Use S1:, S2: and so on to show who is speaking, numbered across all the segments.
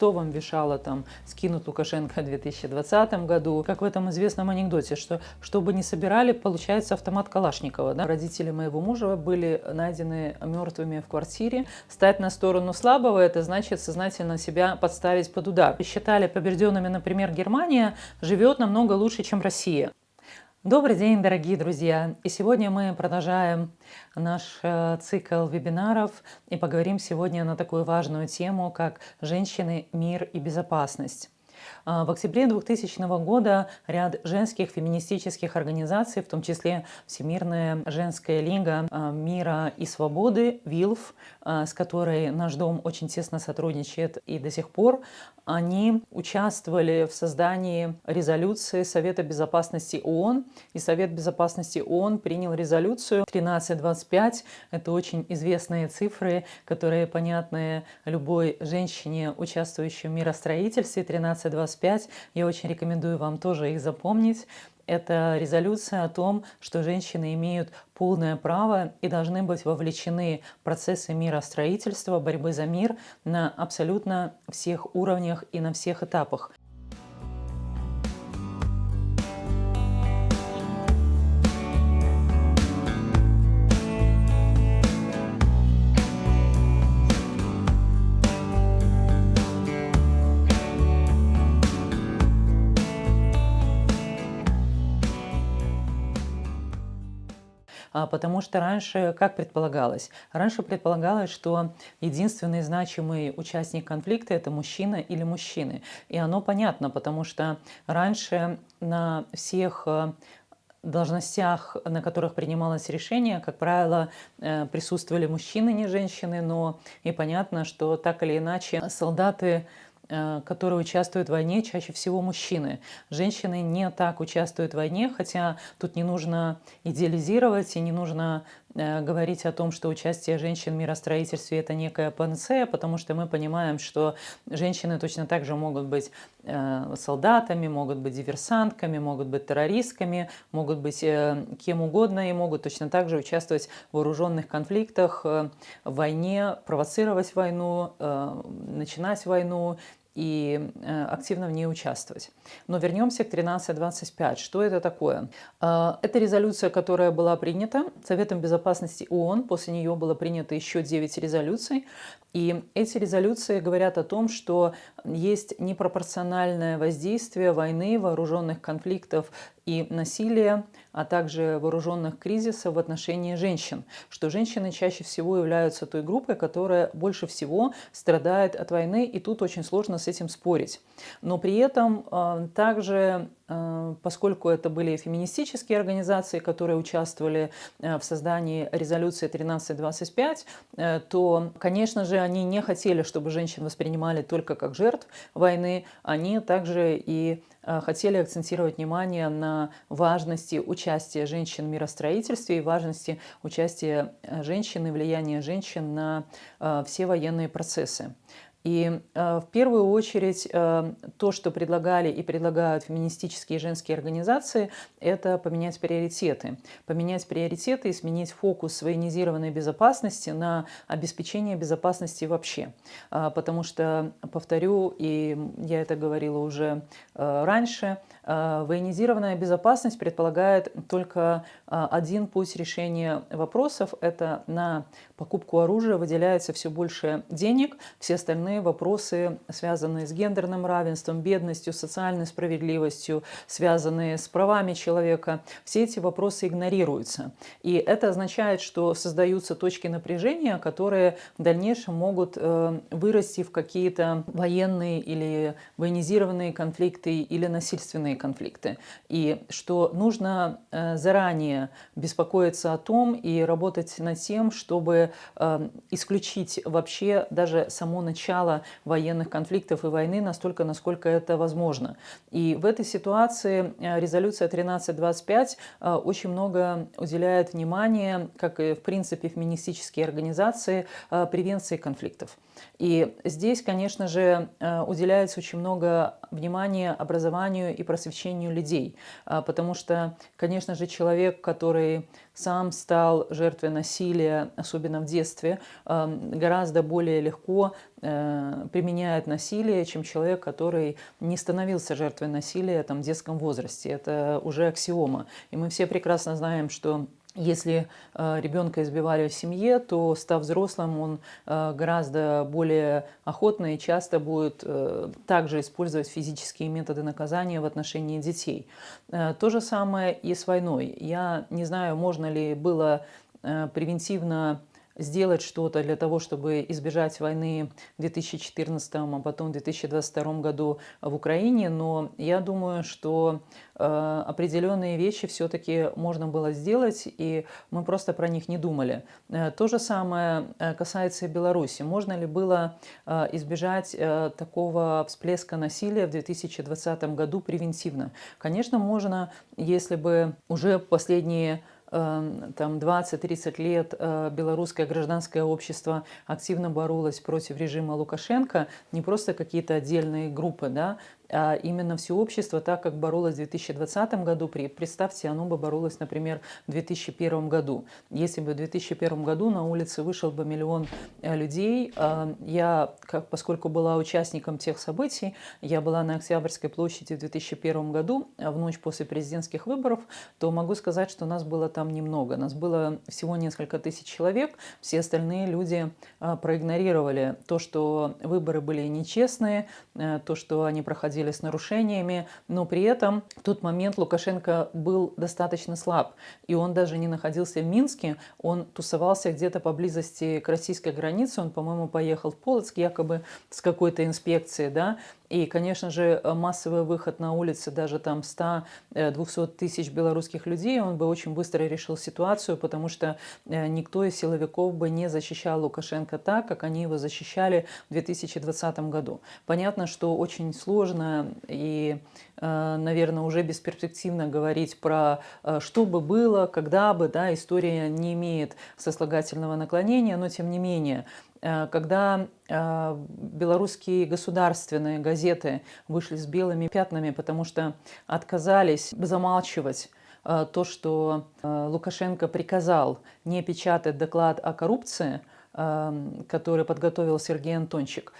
S1: кто вам вешало там скинут Лукашенко в 2020 году. Как в этом известном анекдоте, что бы ни собирали, получается автомат Калашникова. Да? Родители моего мужа были найдены мертвыми в квартире. Стать на сторону слабого – это значит сознательно себя подставить под удар. Считали побежденными, например, Германия живет намного лучше, чем Россия. Добрый день, дорогие друзья! И сегодня мы продолжаем наш цикл вебинаров и поговорим сегодня на такую важную тему, как «Женщины, мир и безопасность». В октябре 2000 года ряд женских феминистических организаций, в том числе Всемирная женская лига мира и свободы, ВИЛФ, с которой наш дом очень тесно сотрудничает и до сих пор, они участвовали в создании резолюции Совета безопасности ООН, и Совет безопасности ООН принял резолюцию 1325. Это очень известные цифры, которые понятны любой женщине, участвующей в миростроительстве. 1325. Я очень рекомендую вам тоже их запомнить. Это резолюция о том, что женщины имеют полное право и должны быть вовлечены в процессы миростроительства, борьбы за мир на абсолютно всех уровнях и на всех этапах. Потому что раньше, как предполагалось? Раньше предполагалось, что единственный значимый участник конфликта – это мужчина или мужчины. И оно понятно, потому что раньше на всех должностях, на которых принималось решение, как правило, присутствовали мужчины, не женщины, но и понятно, что так или иначе солдаты, которые участвуют в войне, чаще всего мужчины. Женщины не так участвуют в войне, хотя тут не нужно идеализировать и не нужно говорить о том, что участие женщин в миростроительстве – это некая панацея, потому что мы понимаем, что женщины точно так же могут быть солдатами, могут быть диверсантками, могут быть террористками, могут быть кем угодно и могут точно так же участвовать в вооруженных конфликтах, в войне, провоцировать войну, начинать войну и активно в ней участвовать. Но вернемся к 1325. Что это такое? Это резолюция, которая была принята Советом безопасности ООН. После нее было принято еще 9 резолюций. И эти резолюции говорят о том, что есть непропорциональное воздействие войны, вооруженных конфликтов и насилия, а также вооруженных кризисов в отношении женщин, что женщины чаще всего являются той группой, которая больше всего страдает от войны, и тут очень сложно с этим спорить. Но при этом также, поскольку это были феминистические организации, которые участвовали в создании резолюции 1325, то, конечно же, они не хотели, чтобы женщин воспринимали только как жертв войны, они также и хотели акцентировать внимание на важности участия женщин в миростроительстве и важности участия женщин и влияния женщин на все военные процессы. И в первую очередь то, что предлагали и предлагают феминистические женские организации, это поменять приоритеты. Поменять приоритеты и сменить фокус военизированной безопасности на обеспечение безопасности вообще. Потому что, повторю, и я это говорила уже раньше, военизированная безопасность предполагает только один путь решения вопросов. Это на покупку оружия выделяется все больше денег, все остальные вопросы, связанные с гендерным равенством, бедностью, социальной справедливостью, связанные с правами человека, все эти вопросы игнорируются. И это означает, что создаются точки напряжения, которые в дальнейшем могут вырасти в какие-то военные или военизированные конфликты или насильственные конфликты. И что нужно заранее беспокоиться о том и работать над тем, чтобы исключить вообще даже само начало военных конфликтов и войны настолько, насколько это возможно. И в этой ситуации резолюция 1325 очень много уделяет внимания, как и в принципе феминистические организации, превенции конфликтов. И здесь, конечно же, уделяется очень много внимания образованию и просвещению людей, потому что, конечно же, человек, который сам стал жертвой насилия, особенно в детстве, гораздо более легко применяет насилие, чем человек, который не становился жертвой насилия там, в детском возрасте. Это уже аксиома. И мы все прекрасно знаем, что если ребенка избивали в семье, то, став взрослым, он гораздо более охотно и часто будет также использовать физические методы наказания в отношении детей. То же самое и с войной. Я не знаю, можно ли было превентивно сделать что-то для того, чтобы избежать войны в 2014, а потом в 2022 году в Украине, но я думаю, что определенные вещи все-таки можно было сделать, и мы просто про них не думали. То же самое касается и Беларуси. Можно ли было избежать такого всплеска насилия в 2020 году превентивно? Конечно, можно, если бы уже последние там 20-30 лет белорусское гражданское общество активно боролось против режима Лукашенко, не просто какие-то отдельные группы, да, а именно все общество, так как боролось в 2020 году, представьте, оно бы боролось, например, в 2001 году. Если бы в 2001 году на улице вышел бы миллион людей, я, поскольку была участником тех событий, я была на Октябрьской площади в 2001 году, в ночь после президентских выборов, то могу сказать, что нас было там немного. Нас было всего несколько тысяч человек, все остальные люди проигнорировали то, что выборы были нечестные, то, что они проходили с нарушениями, но при этом в тот момент Лукашенко был достаточно слаб, и он даже не находился в Минске, он тусовался где-то поблизости к российской границе, он, по-моему, поехал в Полоцк якобы с какой-то инспекцией, да, и, конечно же, массовый выход на улицы даже там 100-200 тысяч белорусских людей, он бы очень быстро решил ситуацию, потому что никто из силовиков бы не защищал Лукашенко так, как они его защищали в 2020 году. Понятно, что очень сложно и, наверное, уже бесперспективно говорить про что бы было, когда бы, да, история не имеет сослагательного наклонения, но тем не менее, когда белорусские государственные газеты вышли с белыми пятнами, потому что отказались замалчивать то, что Лукашенко приказал не печатать доклад о коррупции, который подготовил Сергей Антончик,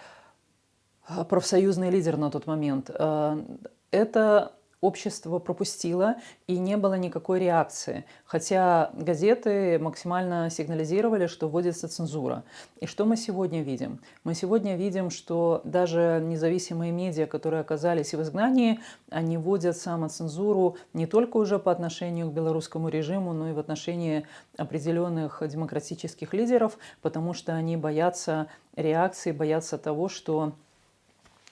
S1: профсоюзный лидер на тот момент, это общество пропустило, и не было никакой реакции. Хотя газеты максимально сигнализировали, что вводится цензура. И что мы сегодня видим? Мы сегодня видим, что даже независимые медиа, которые оказались в изгнании, они вводят самоцензуру не только уже по отношению к белорусскому режиму, но и в отношении определенных демократических лидеров, потому что они боятся реакции, боятся того, что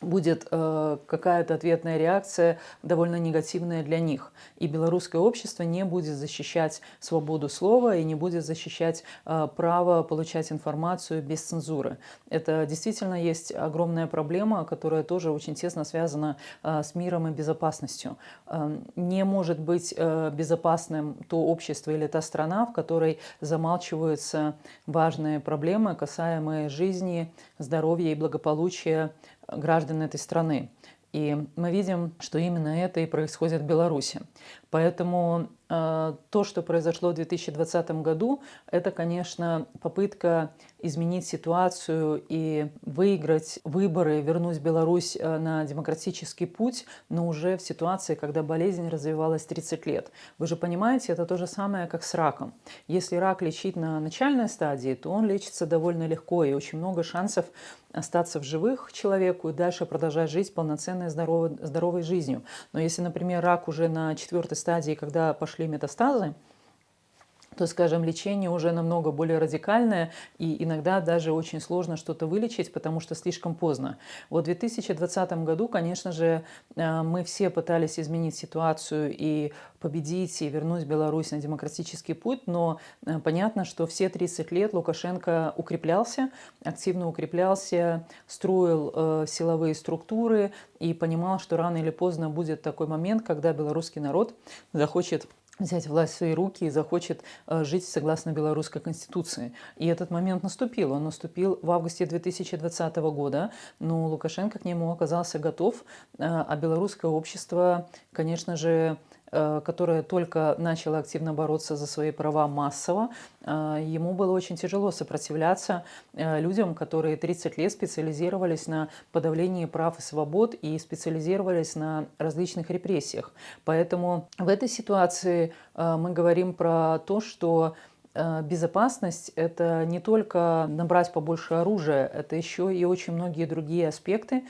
S1: будет какая-то ответная реакция, довольно негативная для них. И белорусское общество не будет защищать свободу слова и не будет защищать право получать информацию без цензуры. Это действительно есть огромная проблема, которая тоже очень тесно связана с миром и безопасностью. Не может быть безопасным то общество или та страна, в которой замалчиваются важные проблемы, касаемые жизни, здоровья и благополучия граждан этой страны. И мы видим, что именно это и происходит в Беларуси. Поэтому то, что произошло в 2020 году, это, конечно, попытка изменить ситуацию и выиграть выборы, вернуть Беларусь на демократический путь, но уже в ситуации, когда болезнь развивалась 30 лет. Вы же понимаете, это то же самое, как с раком. Если рак лечить на начальной стадии, то он лечится довольно легко, и очень много шансов остаться в живых человеку и дальше продолжать жить полноценной здоровой жизнью. Но если, например, рак уже на 4-й стадии, когда пошли метастазы, то, скажем, лечение уже намного более радикальное, и иногда даже очень сложно что-то вылечить, потому что слишком поздно. Вот в 2020 году, конечно же, мы все пытались изменить ситуацию и победить, и вернуть Беларусь на демократический путь, но понятно, что все 30 лет Лукашенко укреплялся, активно укреплялся, строил силовые структуры и понимал, что рано или поздно будет такой момент, когда белорусский народ захочет взять власть в свои руки и захочет жить согласно белорусской конституции. И этот момент наступил. Он наступил в августе 2020 года, но Лукашенко к нему оказался готов, а белорусское общество, конечно же, которое только начало активно бороться за свои права массово, ему было очень тяжело сопротивляться людям, которые 30 лет специализировались на подавлении прав и свобод и специализировались на различных репрессиях. Поэтому в этой ситуации мы говорим про то, что безопасность — это не только набрать побольше оружия, это еще и очень многие другие аспекты,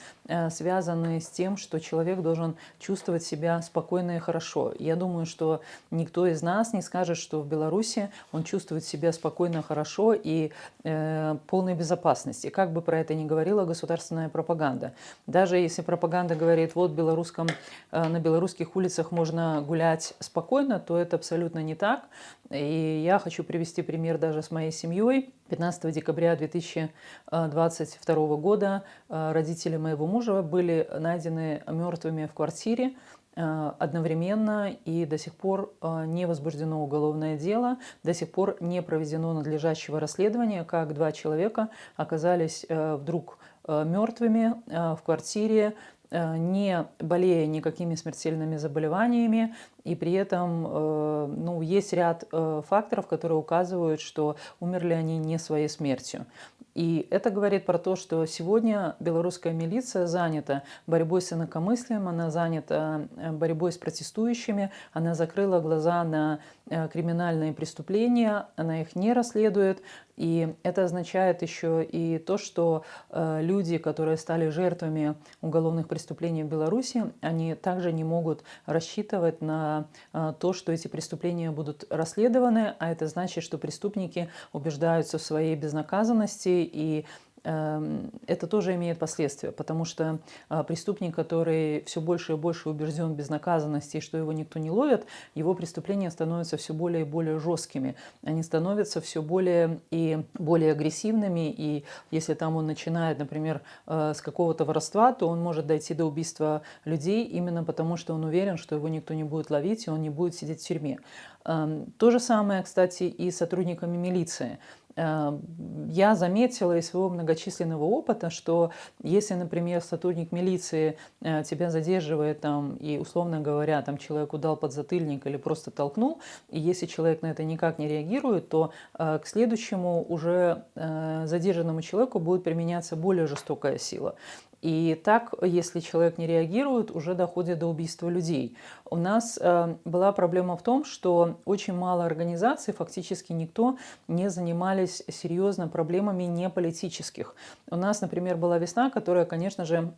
S1: связанные с тем, что человек должен чувствовать себя спокойно и хорошо. Я думаю, что никто из нас не скажет, что в Беларуси он чувствует себя спокойно, хорошо и полной безопасности. Как бы про это ни говорила государственная пропаганда. Даже если пропаганда говорит, вот на белорусских улицах можно гулять спокойно, то это абсолютно не так. И я хочу привести пример даже с моей семьей. 15 декабря 2022 года родители моего мужа были найдены мертвыми в квартире одновременно, и до сих пор не возбуждено уголовное дело, до сих пор не проведено надлежащего расследования, как два человека оказались вдруг мертвыми в квартире, не болея никакими смертельными заболеваниями, и при этом есть ряд факторов, которые указывают, что умерли они не своей смертью. И это говорит про то, что сегодня белорусская милиция занята борьбой с инакомыслием, она занята борьбой с протестующими, она закрыла глаза на криминальные преступления, она их не расследует. И это означает еще и то, что люди, которые стали жертвами уголовных преступлений в Беларуси, они также не могут рассчитывать на то, что эти преступления будут расследованы, а это значит, что преступники убеждаются в своей безнаказанности, и это тоже имеет последствия, потому что преступник, который все больше и больше убежден в безнаказанности и что его никто не ловит, его преступления становятся все более и более жесткими. Они становятся все более и более агрессивными, и если там он начинает, например, с какого-то воровства, то он может дойти до убийства людей именно потому, что он уверен, что его никто не будет ловить, и он не будет сидеть в тюрьме. То же самое, кстати, и с сотрудниками милиции. Я заметила из своего многочисленного опыта, что если, например, сотрудник милиции тебя задерживает там, и, условно говоря, там, человеку дал подзатыльник или просто толкнул, и если человек на это никак не реагирует, то к следующему уже задержанному человеку будет применяться более жестокая сила. И так, если человек не реагирует, уже доходит до убийства людей. У нас была проблема в том, что очень мало организаций, фактически никто не занимались серьезно проблемами неполитических. У нас, например, была «Весна», которая, конечно же,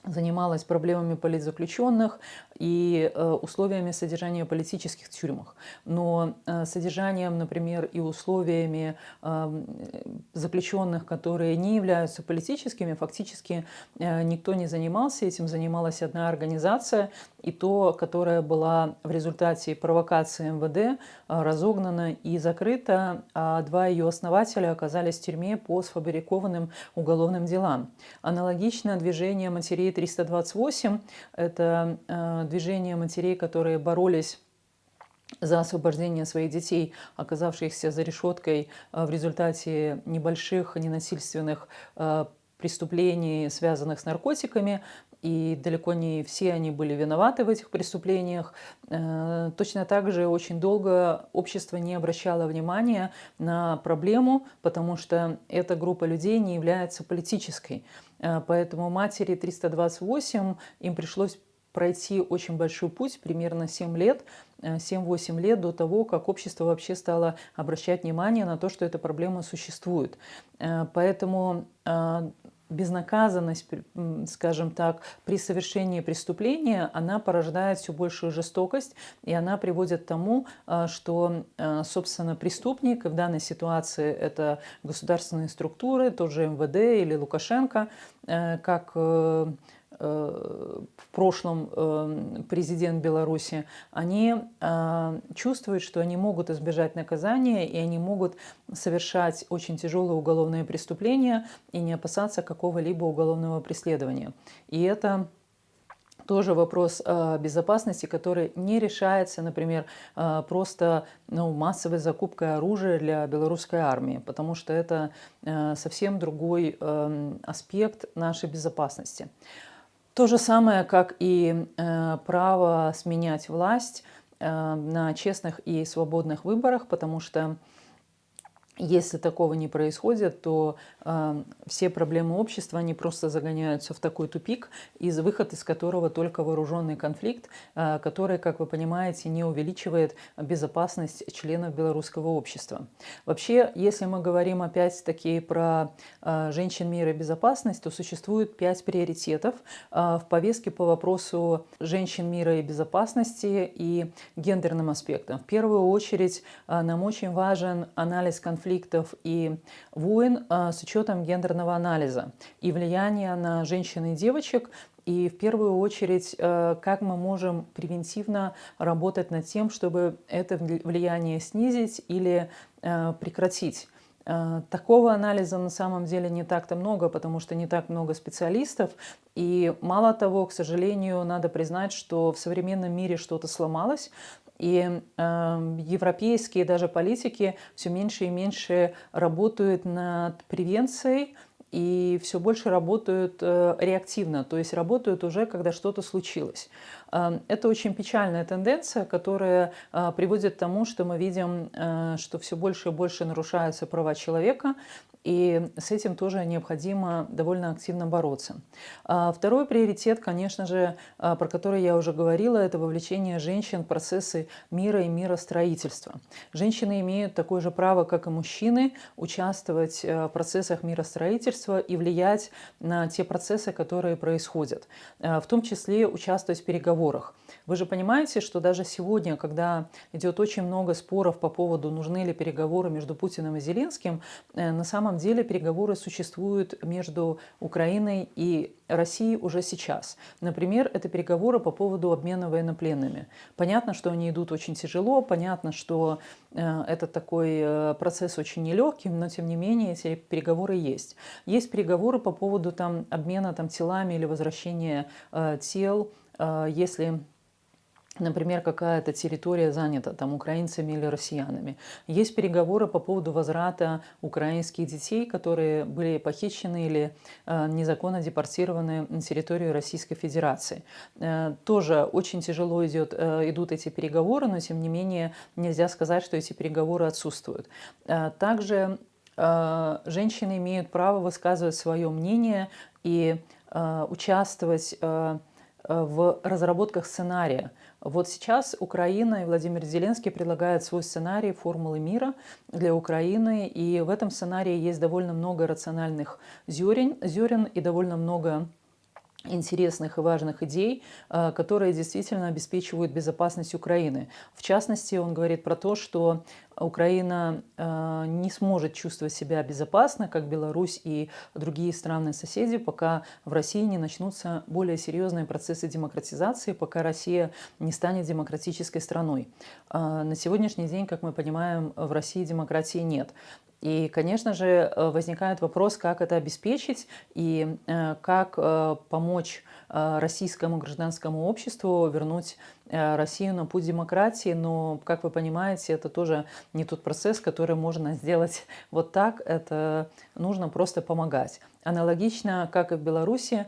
S1: занималась проблемами политзаключенных и условиями содержания в политических тюрьмах. Но содержанием, например, и условиями заключенных, которые не являются политическими, фактически никто не занимался. Этим занималась одна организация, и то, которая была в результате провокации МВД разогнана и закрыта, а два ее основателя оказались в тюрьме по сфабрикованным уголовным делам. Аналогично движение матерей 328 – это движение матерей, которые боролись за освобождение своих детей, оказавшихся за решеткой в результате небольших ненасильственных преступлений, связанных с наркотиками. И далеко не все они были виноваты в этих преступлениях. Точно так же очень долго общество не обращало внимания на проблему, потому что эта группа людей не является политической. Поэтому матери 328, им пришлось пройти очень большой путь, примерно 7 лет, 7-8 лет до того, как общество вообще стало обращать внимание на то, что эта проблема существует. Поэтому безнаказанность, скажем так, при совершении преступления, она порождает все большую жестокость, и она приводит к тому, что, собственно, преступник, в данной ситуации это государственные структуры, тот же МВД или Лукашенко, как в прошлом президент Беларуси, они чувствуют, что они могут избежать наказания, и они могут совершать очень тяжелые уголовные преступления и не опасаться какого-либо уголовного преследования. И это тоже вопрос безопасности, который не решается, например, просто массовой закупкой оружия для белорусской армии, потому что это совсем другой аспект нашей безопасности. То же самое, как и право сменять власть на честных и свободных выборах, потому что если такого не происходит, то все проблемы общества, они просто загоняются в такой тупик, выход из которого только вооруженный конфликт, который, как вы понимаете, не увеличивает безопасность членов белорусского общества. Вообще, если мы говорим опять-таки про женщин, мира и безопасность, то существует 5 приоритетов в повестке по вопросу женщин, мира и безопасности и гендерным аспектам. В первую очередь нам очень важен анализ конфликтов и войн с учетом гендерного анализа и влияния на женщин и девочек. И в первую очередь, как мы можем превентивно работать над тем, чтобы это влияние снизить или прекратить. Такого анализа на самом деле не так-то много, потому что не так много специалистов. И мало того, к сожалению, надо признать, что в современном мире что-то сломалось. И европейские даже политики все меньше и меньше работают над превенцией и все больше работают реактивно, то есть работают уже, когда что-то случилось. Это очень печальная тенденция, которая приводит к тому, что мы видим, что все больше и больше нарушаются права человека, и с этим тоже необходимо довольно активно бороться. Второй приоритет, конечно же, про который я уже говорила, это вовлечение женщин в процессы мира и миростроительства. Женщины имеют такое же право, как и мужчины, участвовать в процессах миростроительства и влиять на те процессы, которые происходят, в том числе участвовать в переговорах. Вы же понимаете, что даже сегодня, когда идет очень много споров по поводу, нужны ли переговоры между Путиным и Зеленским, на самом деле переговоры существуют между Украиной и Россией уже сейчас. Например, это переговоры по поводу обмена военнопленными. Понятно, что они идут очень тяжело, понятно, что это такой процесс очень нелегкий, но тем не менее эти переговоры есть. Есть переговоры по поводу обмена телами или возвращения тел, если, например, какая-то территория занята украинцами или россиянами. Есть переговоры по поводу возврата украинских детей, которые были похищены или незаконно депортированы на территорию Российской Федерации. Тоже очень тяжело идут эти переговоры, но тем не менее нельзя сказать, что эти переговоры отсутствуют. Также женщины имеют право высказывать свое мнение и участвовать в разработках сценария. Вот сейчас Украина и Владимир Зеленский предлагают свой сценарий «Формулы мира» для Украины, и в этом сценарии есть довольно много рациональных зерен и довольно много интересных и важных идей, которые действительно обеспечивают безопасность Украины. В частности, он говорит про то, что Украина не сможет чувствовать себя безопасно, как Беларусь и другие страны-соседи, пока в России не начнутся более серьезные процессы демократизации, пока Россия не станет демократической страной. На сегодняшний день, как мы понимаем, в России демократии нет. И, конечно же, возникает вопрос, как это обеспечить и как помочь российскому гражданскому обществу вернуть Россию на путь демократии. Но, как вы понимаете, это тоже не тот процесс, который можно сделать вот так. Это нужно просто помогать. Аналогично, как и в Беларуси,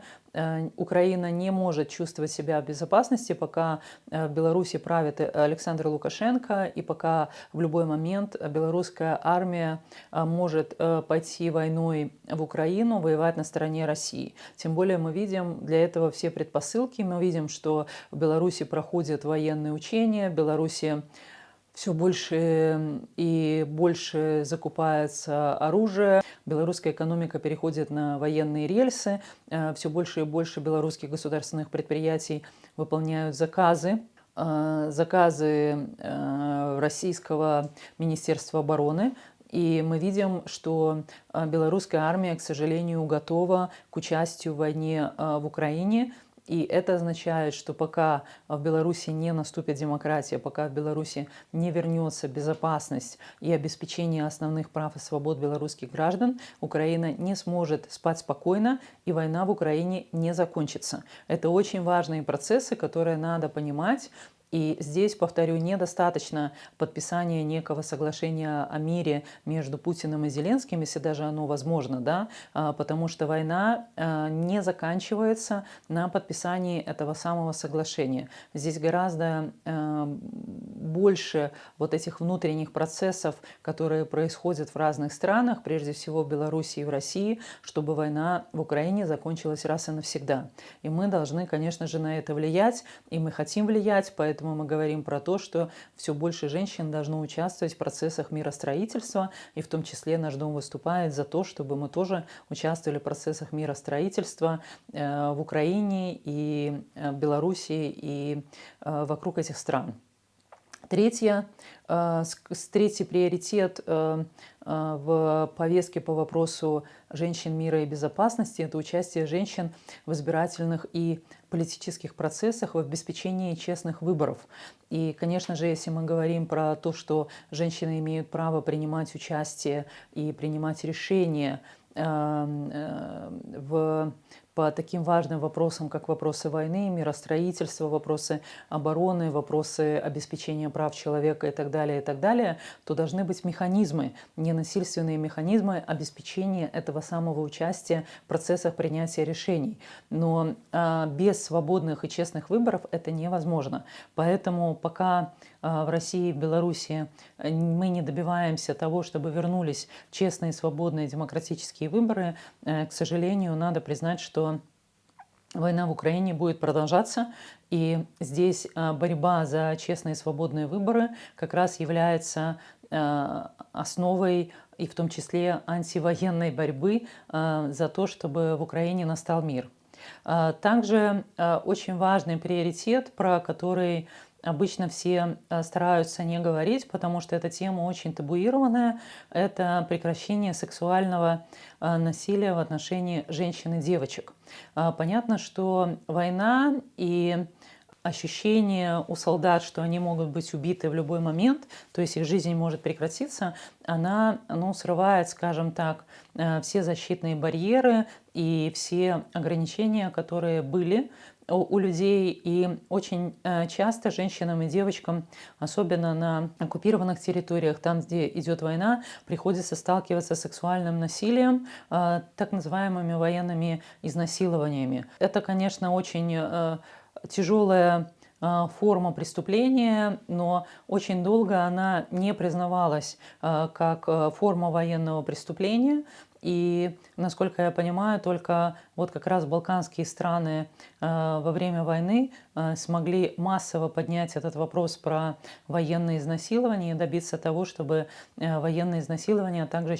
S1: Украина не может чувствовать себя в безопасности, пока в Беларуси правит Александр Лукашенко, и пока в любой момент белорусская армия может пойти войной в Украину, воевать на стороне России. Тем более мы видим для этого все предпосылки. Мы видим, что в Беларуси проходят военные учения, в Беларуси все больше и больше закупается оружие, белорусская экономика переходит на военные рельсы, все больше и больше белорусских государственных предприятий выполняют заказы российского Министерства обороны. И мы видим, что белорусская армия, к сожалению, готова к участию в войне в Украине. И это означает, что пока в Беларуси не наступит демократия, пока в Беларуси не вернется безопасность и обеспечение основных прав и свобод белорусских граждан, Украина не сможет спать спокойно, и война в Украине не закончится. Это очень важные процессы, которые надо понимать И здесь, повторю, недостаточно подписания некого соглашения о мире между Путиным и Зеленским, если даже оно возможно, да, потому что война не заканчивается на подписании этого самого соглашения. Здесь гораздо больше вот этих внутренних процессов, которые происходят в разных странах, прежде всего в Беларуси и в России, чтобы война в Украине закончилась раз и навсегда. И мы должны, конечно же, на это влиять, и мы хотим влиять, поэтому мы говорим про то, что все больше женщин должно участвовать в процессах миростроительства, и в том числе наш дом выступает за то, чтобы мы тоже участвовали в процессах миростроительства в Украине и Беларуси и вокруг этих стран. Третий приоритет в повестке по вопросу женщин, мира и безопасности – это участие женщин в избирательных и политических процессах в обеспечении честных выборов. И, конечно же, если мы говорим про то, что женщины имеют право принимать участие и принимать решения по таким важным вопросам, как вопросы войны, миростроительства, вопросы обороны, вопросы обеспечения прав человека и так далее, то должны быть механизмы, ненасильственные механизмы обеспечения этого самого участия в процессах принятия решений. Но без свободных и честных выборов это невозможно. Поэтому пока в России и в Беларуси мы не добиваемся того, чтобы вернулись честные, свободные, демократические выборы, к сожалению, надо признать, что война в Украине будет продолжаться, и здесь борьба за честные, свободные выборы как раз является основой и в том числе антивоенной борьбы за то, чтобы в Украине настал мир. Также очень важный приоритет, про который обычно все стараются не говорить, потому что эта тема очень табуированная, это прекращение сексуального насилия в отношении женщин и девочек. Понятно, что война и ощущение у солдат, что они могут быть убиты в любой момент, то есть их жизнь может прекратиться, она срывает, скажем так, все защитные барьеры и все ограничения, которые были у людей. И очень часто женщинам и девочкам, особенно на оккупированных территориях, там, где идет война, приходится сталкиваться с сексуальным насилием, так называемыми военными изнасилованиями. Это, конечно, очень тяжелая форма преступления, но очень долго она не признавалась как форма военного преступления. И, насколько я понимаю, только вот как раз балканские страны во время войны смогли массово поднять этот вопрос про военные изнасилования и добиться того, чтобы военные изнасилования также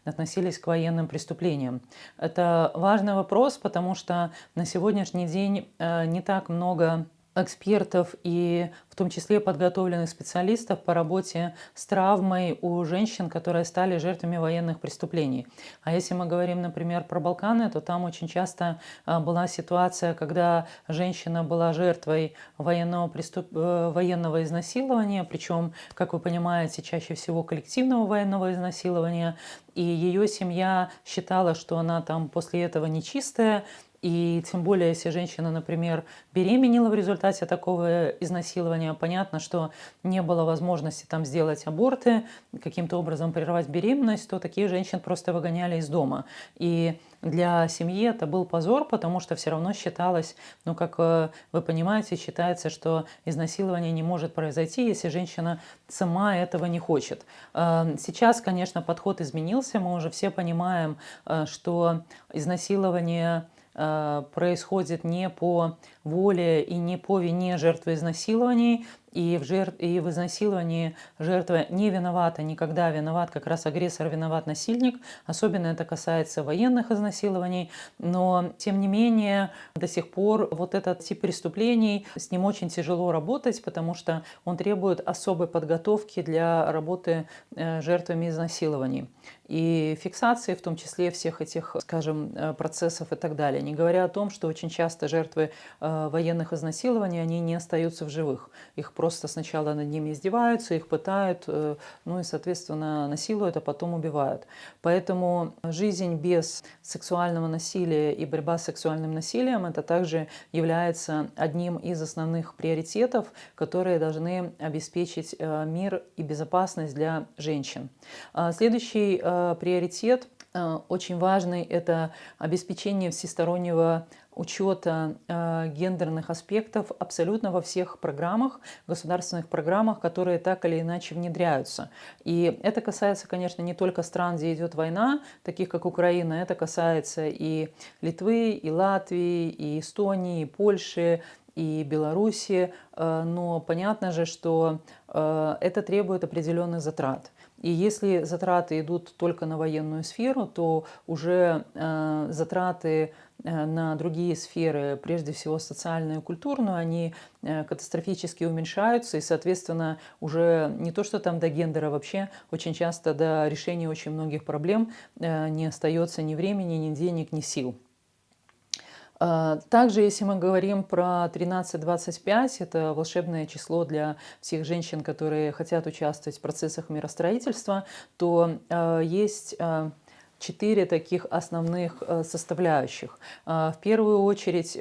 S1: относились к военным преступлениям. Это важный вопрос, потому что на сегодняшний день не так много экспертов и в том числе подготовленных специалистов по работе с травмой у женщин, которые стали жертвами военных преступлений. А если мы говорим, например, про Балканы, то там очень часто была ситуация, когда женщина была жертвой военного изнасилования, причем, как вы понимаете, чаще всего коллективного военного изнасилования, и ее семья считала, что она там после этого нечистая. И тем более, если женщина, например, беременела в результате такого изнасилования, понятно, что не было возможности там сделать аборты, каким-то образом прервать беременность, то таких женщин просто выгоняли из дома. И для семьи это был позор, потому что все равно считалось, как вы понимаете, считается, что изнасилование не может произойти, если женщина сама этого не хочет. Сейчас, конечно, подход изменился, мы уже все понимаем, что изнасилование происходит не по воле и не по вине жертвы изнасилований, и в изнасиловании жертва не виновата никогда, виноват как раз агрессор, виноват насильник, особенно это касается военных изнасилований, но тем не менее до сих пор вот этот тип преступлений, с ним очень тяжело работать, потому что он требует особой подготовки для работы с жертвами изнасилований и фиксации, в том числе всех этих, скажем, процессов и так далее. Не говоря о том, что очень часто жертвы военных изнасилований, они не остаются в живых. Их просто сначала над ними издеваются, их пытают, ну и, соответственно, насилуют, а потом убивают. Поэтому жизнь без сексуального насилия и борьба с сексуальным насилием – это также является одним из основных приоритетов, которые должны обеспечить мир и безопасность для женщин. Следующий приоритет очень важный – это обеспечение всестороннего учета гендерных аспектов абсолютно во всех программах, государственных программах, которые так или иначе внедряются. И это касается, конечно, не только стран, где идет война, таких как Украина, это касается и Литвы, и Латвии, и Эстонии, и Польши, и Беларуси, но понятно же, что это требует определенных затрат. И если затраты идут только на военную сферу, то уже затраты на другие сферы, прежде всего социальную и культурную, они катастрофически уменьшаются, и, соответственно, уже не то, что там до гендера, вообще очень часто до решения очень многих проблем не остается ни времени, ни денег, ни сил. Также, если мы говорим про 1325, это волшебное число для всех женщин, которые хотят участвовать в процессах миростроительства, то есть 4 таких основных составляющих. В первую очередь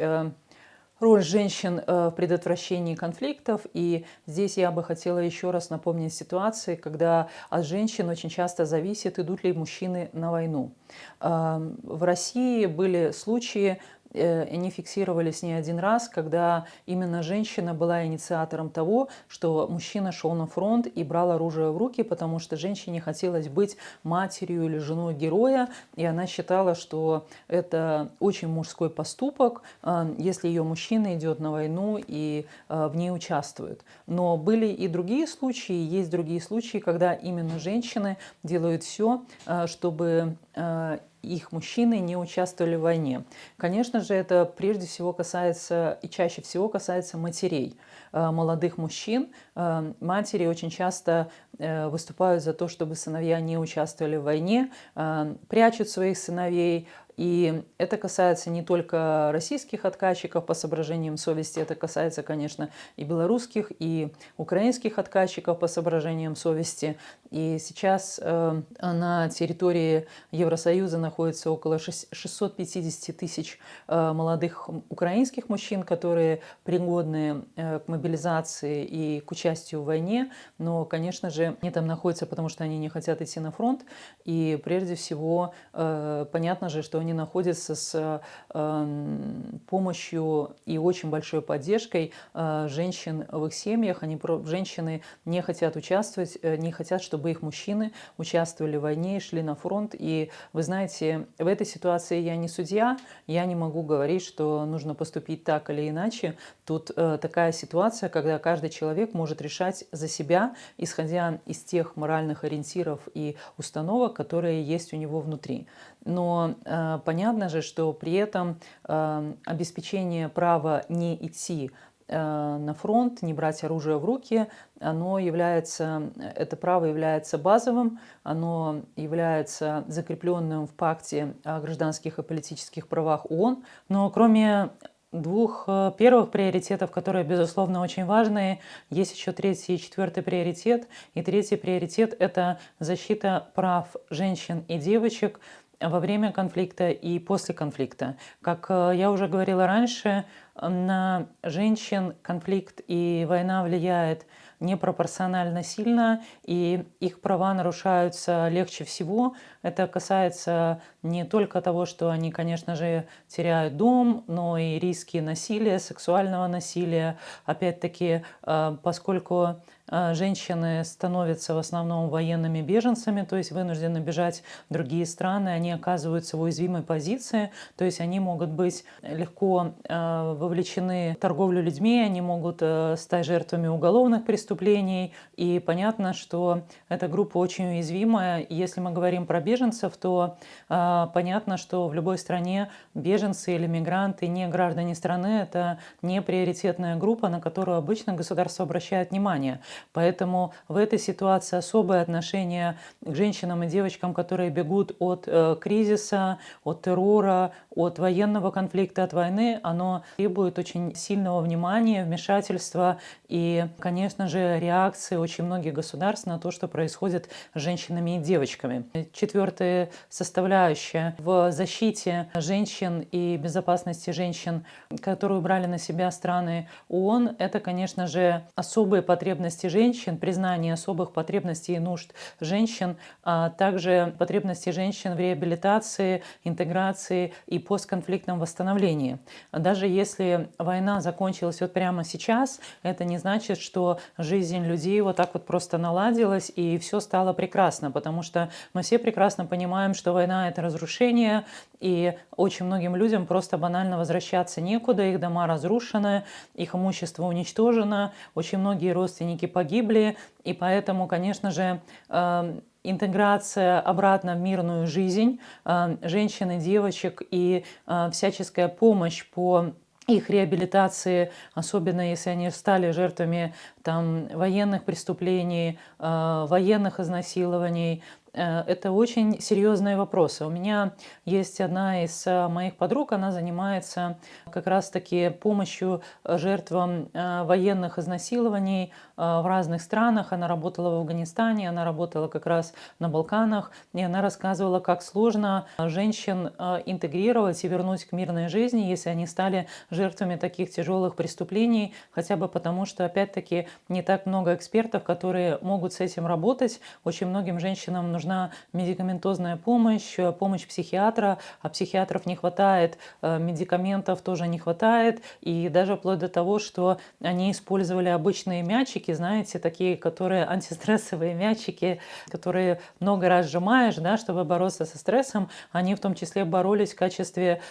S1: роль женщин в предотвращении конфликтов. И здесь я бы хотела еще раз напомнить ситуации, когда от женщин очень часто зависит, идут ли мужчины на войну. В России были случаи, они фиксировались не один раз, когда именно женщина была инициатором того, что мужчина шел на фронт и брал оружие в руки, потому что женщине хотелось быть матерью или женой героя, и она считала, что это очень мужской поступок, если ее мужчина идет на войну и в ней участвует. Но были и другие случаи, есть другие случаи, когда именно женщины делают все, чтобы их мужчины не участвовали в войне. Конечно же, это прежде всего касается и чаще всего касается матерей, молодых мужчин. Матери очень часто выступают за то, чтобы сыновья не участвовали в войне, прячут своих сыновей. И это касается не только российских откатчиков по соображениям совести, это касается, конечно, и белорусских, и украинских откатчиков по соображениям совести. И сейчас на территории Евросоюза находится около 650 тысяч молодых украинских мужчин, которые пригодны к мобилизации и к участию в войне. Но, конечно же, они там находятся, потому что они не хотят идти на фронт. И прежде всего, понятно же, что они находятся с помощью и очень большой поддержкой женщин в их семьях. Женщины не хотят участвовать, не хотят, чтобы их мужчины участвовали в войне и шли на фронт. И вы знаете, в этой ситуации я не судья, я не могу говорить, что нужно поступить так или иначе. Тут такая ситуация, когда каждый человек может решать за себя, исходя из тех моральных ориентиров и установок, которые есть у него внутри. Но понятно же, что при этом обеспечение права не идти на фронт, не брать оружие в руки, это право является базовым, оно является закрепленным в пакте о гражданских и политических правах ООН. Но кроме двух первых приоритетов, которые, безусловно, очень важные, есть еще третий и четвертый приоритет. И третий приоритет – это защита прав женщин и девочек во время конфликта и после конфликта. Как я уже говорила раньше, на женщин конфликт и война влияет непропорционально сильно, и их права нарушаются легче всего. Это касается не только того, что они, конечно же, теряют дом, но и риски насилия, сексуального насилия. Опять-таки, поскольку женщины становятся в основном военными беженцами, то есть вынуждены бежать в другие страны, они оказываются в уязвимой позиции, то есть они могут быть легко вовлечены в торговлю людьми, они могут стать жертвами уголовных преступлений, и понятно, что эта группа очень уязвимая. Если мы говорим про беженцев, то понятно, что в любой стране беженцы или мигранты, не граждане страны, это не приоритетная группа, на которую обычно государство обращает внимание. Поэтому в этой ситуации особое отношение к женщинам и девочкам, которые бегут от кризиса, от террора, от военного конфликта, от войны, оно требует очень сильного внимания, вмешательства и, конечно же, реакции очень многих государств на то, что происходит с женщинами и девочками. Четвертая составляющая в защите женщин и безопасности женщин, которую брали на себя страны ООН, это, конечно же, особые потребности женщин, признание особых потребностей и нужд женщин, а также потребности женщин в реабилитации, интеграции и постконфликтном восстановлении. Даже если война закончилась вот прямо сейчас, это не значит, что жизнь людей вот так вот просто наладилась и все стало прекрасно, потому что мы все прекрасно понимаем, что война — это разрушение, и очень многим людям просто банально возвращаться некуда, их дома разрушены, их имущество уничтожено, очень многие родственники погибли, и поэтому, конечно же, интеграция обратно в мирную жизнь женщин и девочек и всяческая помощь по их реабилитации, особенно если они стали жертвами военных преступлений, военных изнасилований. Это очень серьезные вопросы. У меня есть одна из моих подруг, она занимается как раз-таки помощью жертвам военных изнасилований в разных странах. Она работала в Афганистане, она работала как раз на Балканах, и она рассказывала, как сложно женщин интегрировать и вернуть к мирной жизни, если они стали жертвами таких тяжелых преступлений, хотя бы потому, что, опять-таки, не так много экспертов, которые могут с этим работать. Очень многим женщинам нужна медикаментозная помощь, помощь психиатра, а психиатров не хватает, медикаментов тоже не хватает, и даже вплоть до того, что они использовали обычные мячики, знаете, такие, которые антистрессовые мячики, которые много раз сжимаешь, да, чтобы бороться со стрессом, они в том числе боролись в качестве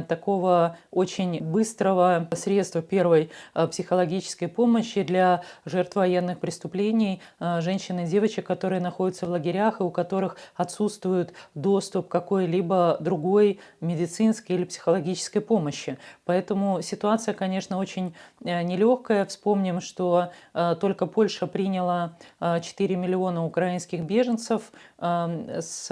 S1: такого очень быстрого средства первой психологической помощи для жертв военных преступлений, женщин и девочек, которые находятся в лагерях и у которых отсутствует доступ к какой-либо другой медицинской или психологической помощи. Поэтому ситуация, конечно, очень нелегкая. Вспомним, что только Польша приняла 4 миллиона украинских беженцев с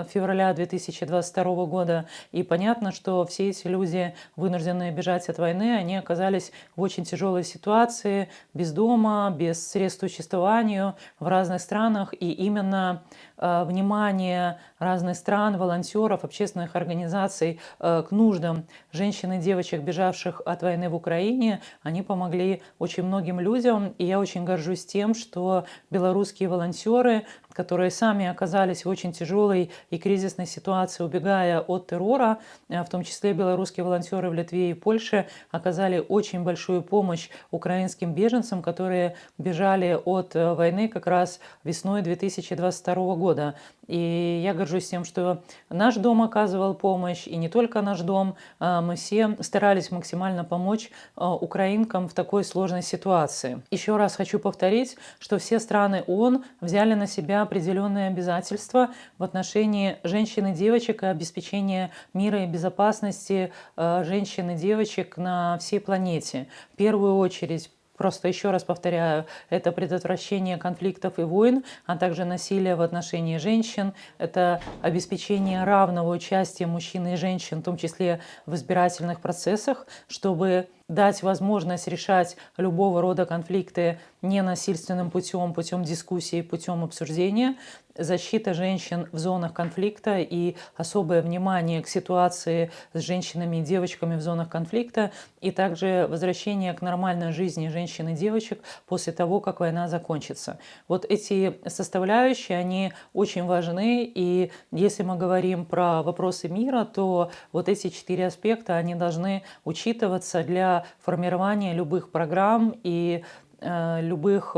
S1: февраля 2022 года. И понятно, что все эти люди, вынужденные бежать от войны, они оказались в очень тяжелой ситуации, без дома, без средств к существованию в разных странах. И именно внимание разных стран, волонтеров, общественных организаций к нуждам женщин и девочек, бежавших от войны в Украине, они помогли очень многим людям. И я очень горжусь тем, что белорусские волонтеры, которые сами оказались в очень тяжелой и кризисной ситуации, убегая от террора, в том числе белорусские волонтеры в Литве и Польше, оказали очень большую помощь украинским беженцам, которые бежали от войны как раз весной 2022 года. И я горжусь тем, что наш дом оказывал помощь, и не только наш дом. Мы все старались максимально помочь украинкам в такой сложной ситуации. Еще раз хочу повторить, что все страны ООН взяли на себя определенные обязательства в отношении женщин и девочек и обеспечения мира и безопасности женщин и девочек на всей планете. В первую очередь, просто еще раз повторяю, это предотвращение конфликтов и войн, а также насилия в отношении женщин, это обеспечение равного участия мужчин и женщин, в том числе в избирательных процессах, чтобы дать возможность решать любого рода конфликты ненасильственным путем, путем дискуссии, путем обсуждения, защита женщин в зонах конфликта и особое внимание к ситуации с женщинами и девочками в зонах конфликта, и также возвращение к нормальной жизни женщин и девочек после того, как война закончится. Вот эти составляющие, они очень важны, и если мы говорим про вопросы мира, то вот эти 4 аспекта, они должны учитываться для формирования любых программ и любых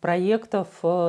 S1: проектов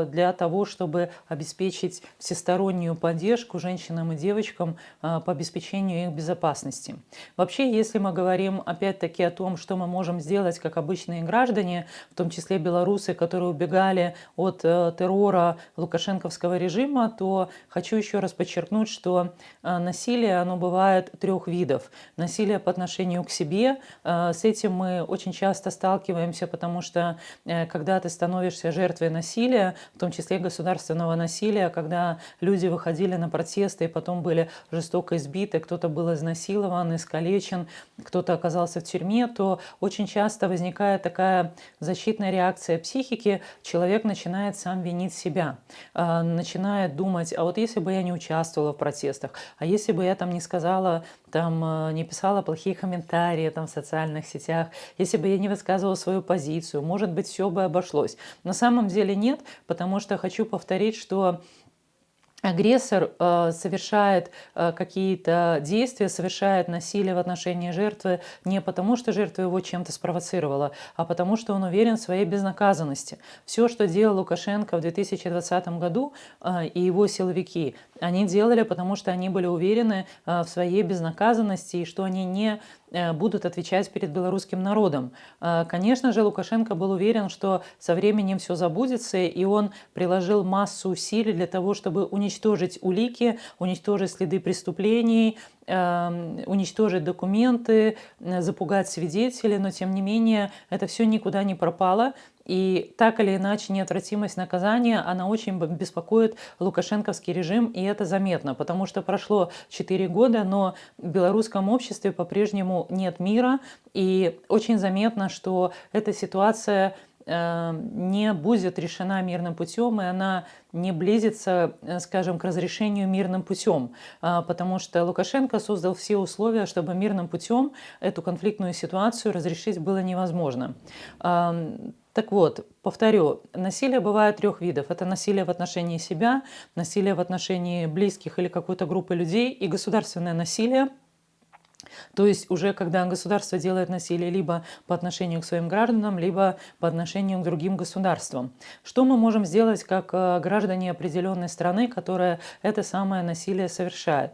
S1: для того, чтобы обеспечить всестороннюю поддержку женщинам и девочкам по обеспечению их безопасности. Вообще, если мы говорим опять-таки о том, что мы можем сделать как обычные граждане, в том числе белорусы, которые убегали от террора лукашенковского режима, то хочу еще раз подчеркнуть, что насилие, оно бывает трех видов. Насилие по отношению к себе, с этим мы очень часто сталкиваемся, потому что когда ты становишься жертвой насилия, в том числе государственного насилия, когда люди выходили на протесты и потом были жестоко избиты, кто-то был изнасилован, искалечен, кто-то оказался в тюрьме, то очень часто возникает такая защитная реакция психики, человек начинает сам винить себя, начинает думать, а вот если бы я не участвовала в протестах, а если бы я там не сказала, там не писала плохие комментарии там в социальных сетях, если бы я не высказывала свою позицию, может быть, все бы обошлось. На самом деле нет, потому что хочу повторить, что агрессор совершает какие-то действия, совершает насилие в отношении жертвы не потому, что жертва его чем-то спровоцировала, а потому, что он уверен в своей безнаказанности. Все, что делал Лукашенко в 2020 году и его силовики, они делали, потому что они были уверены в своей безнаказанности и что они не будут отвечать перед белорусским народом. Конечно же, Лукашенко был уверен, что со временем все забудется, и он приложил массу усилий для того, чтобы уничтожить улики, уничтожить следы преступлений, уничтожить документы, запугать свидетелей, но тем не менее это все никуда не пропало. И так или иначе неотвратимость наказания, она очень беспокоит лукашенковский режим, и это заметно, потому что прошло 4 года, но в белорусском обществе по-прежнему нет мира, и очень заметно, что эта ситуация не будет решена мирным путем, и она не близится, скажем, к разрешению мирным путем, потому что Лукашенко создал все условия, чтобы мирным путем эту конфликтную ситуацию разрешить было невозможно. Так вот, повторю, насилие бывает трех видов. Это насилие в отношении себя, насилие в отношении близких или какой-то группы людей и государственное насилие. То есть уже когда государство делает насилие либо по отношению к своим гражданам, либо по отношению к другим государствам. Что мы можем сделать как граждане определенной страны, которая это самое насилие совершает?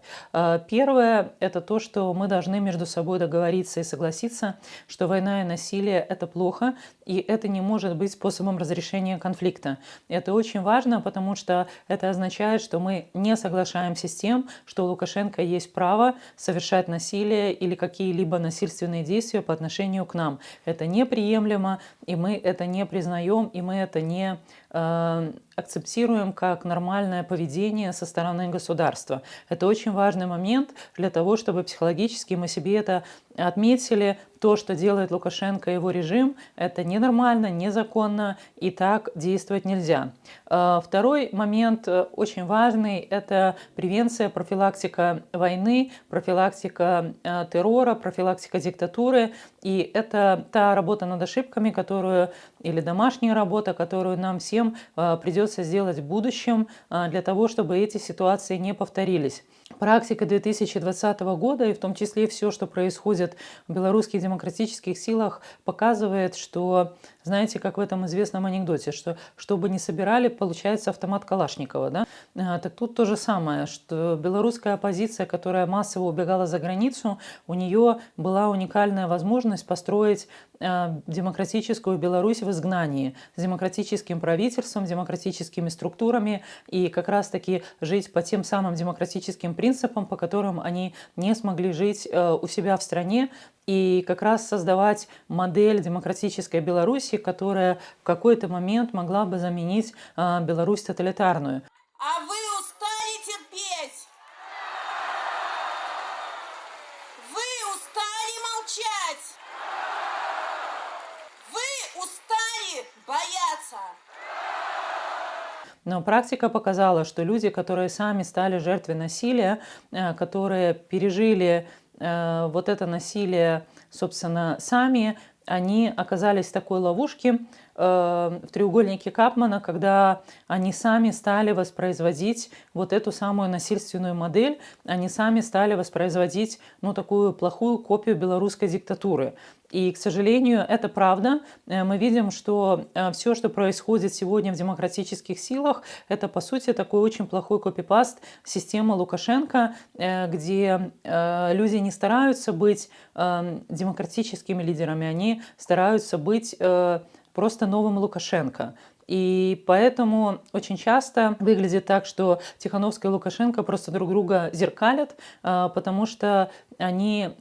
S1: Первое – это то, что мы должны между собой договориться и согласиться, что война и насилие – это плохо, и это не может быть способом разрешения конфликта. Это очень важно, потому что это означает, что мы не соглашаемся с тем, что у Лукашенко есть право совершать насилие или какие-либо насильственные действия по отношению к нам. Это неприемлемо, и мы это не признаем, и мы это не акцептируем как нормальное поведение со стороны государства. Это очень важный момент для того, чтобы психологически мы себе это отметили. То, что делает Лукашенко и его режим, это ненормально, незаконно, и так действовать нельзя. Второй момент очень важный – это превенция, профилактика войны, профилактика террора, профилактика диктатуры. И это та работа над ошибками, или домашняя работа, которую нам всем придется сделать в будущем для того, чтобы эти ситуации не повторились. Практика 2020 года, и в том числе все, что происходит в белорусских демократических силах, показывает, что, знаете, как в этом известном анекдоте, что бы ни собирали, получается автомат Калашникова. Да? Так тут то же самое, что белорусская оппозиция, которая массово убегала за границу, у нее была уникальная возможность построить демократическую Беларусь в изгнании, с демократическим правительством, демократическими структурами и как раз-таки жить по тем самым демократическим принципам, по которым они не смогли жить у себя в стране, и как раз создавать модель демократической Беларуси, которая в какой-то момент могла бы заменить Беларусь тоталитарную.
S2: А вы устали терпеть? Вы устали молчать? Вы устали бояться?
S1: Но практика показала, что люди, которые сами стали жертвой насилия, которые пережили вот это насилие, собственно, сами, они оказались в такой ловушке, в треугольнике Капмана, когда они сами стали воспроизводить вот эту самую насильственную модель, они сами стали воспроизводить такую плохую копию белорусской диктатуры. И, к сожалению, это правда. Мы видим, что все, что происходит сегодня в демократических силах, это, по сути, такой очень плохой копипаст системы Лукашенко, где люди не стараются быть демократическими лидерами, они стараются быть просто новым Лукашенко. И поэтому очень часто выглядит так, что Тихановская и Лукашенко просто друг друга зеркалят, потому что они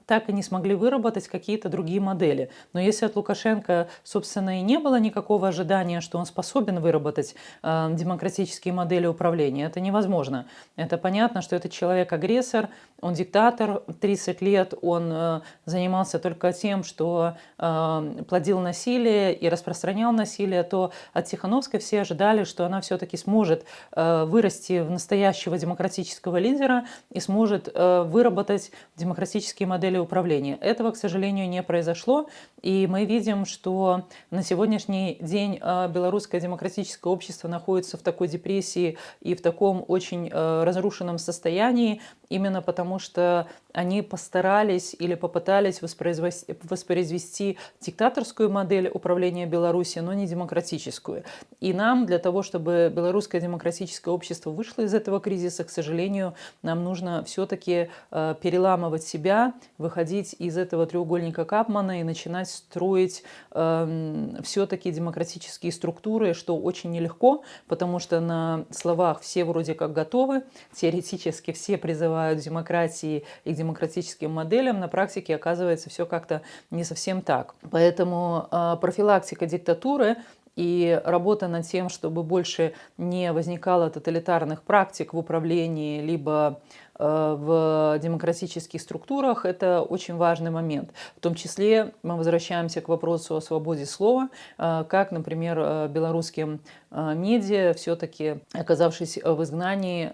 S1: так и не смогли выработать какие-то другие модели. Но если от Лукашенко, собственно, и не было никакого ожидания, что он способен выработать демократические модели управления, это невозможно. Это понятно, что это человек-агрессор, он диктатор, 30 лет он занимался только тем, что плодил насилие и распространял насилие, то от Тихановской все ожидали, что она все-таки сможет вырасти в настоящего демократического лидера и сможет выработать демократические модели управления. Этого, к сожалению, не произошло, и мы видим, что на сегодняшний день белорусское демократическое общество находится в такой депрессии и в таком очень разрушенном состоянии, именно потому что они постарались или попытались воспроизвести диктаторскую модель управления Беларусью, но не демократическую. И нам для того, чтобы белорусское демократическое общество вышло из этого кризиса, к сожалению, нам нужно все-таки переламывать себя, выходить из этого треугольника Капмана и начинать строить все-таки демократические структуры, что очень нелегко, потому что на словах все вроде как готовы, теоретически все призывают к демократии и к демократическим моделям, на практике оказывается все как-то не совсем так. Поэтому профилактика диктатуры и работа над тем, чтобы больше не возникало тоталитарных практик в управлении, либо в демократических структурах, это очень важный момент. В том числе мы возвращаемся к вопросу о свободе слова, как, например, белорусским медиа, все-таки оказавшись в изгнании,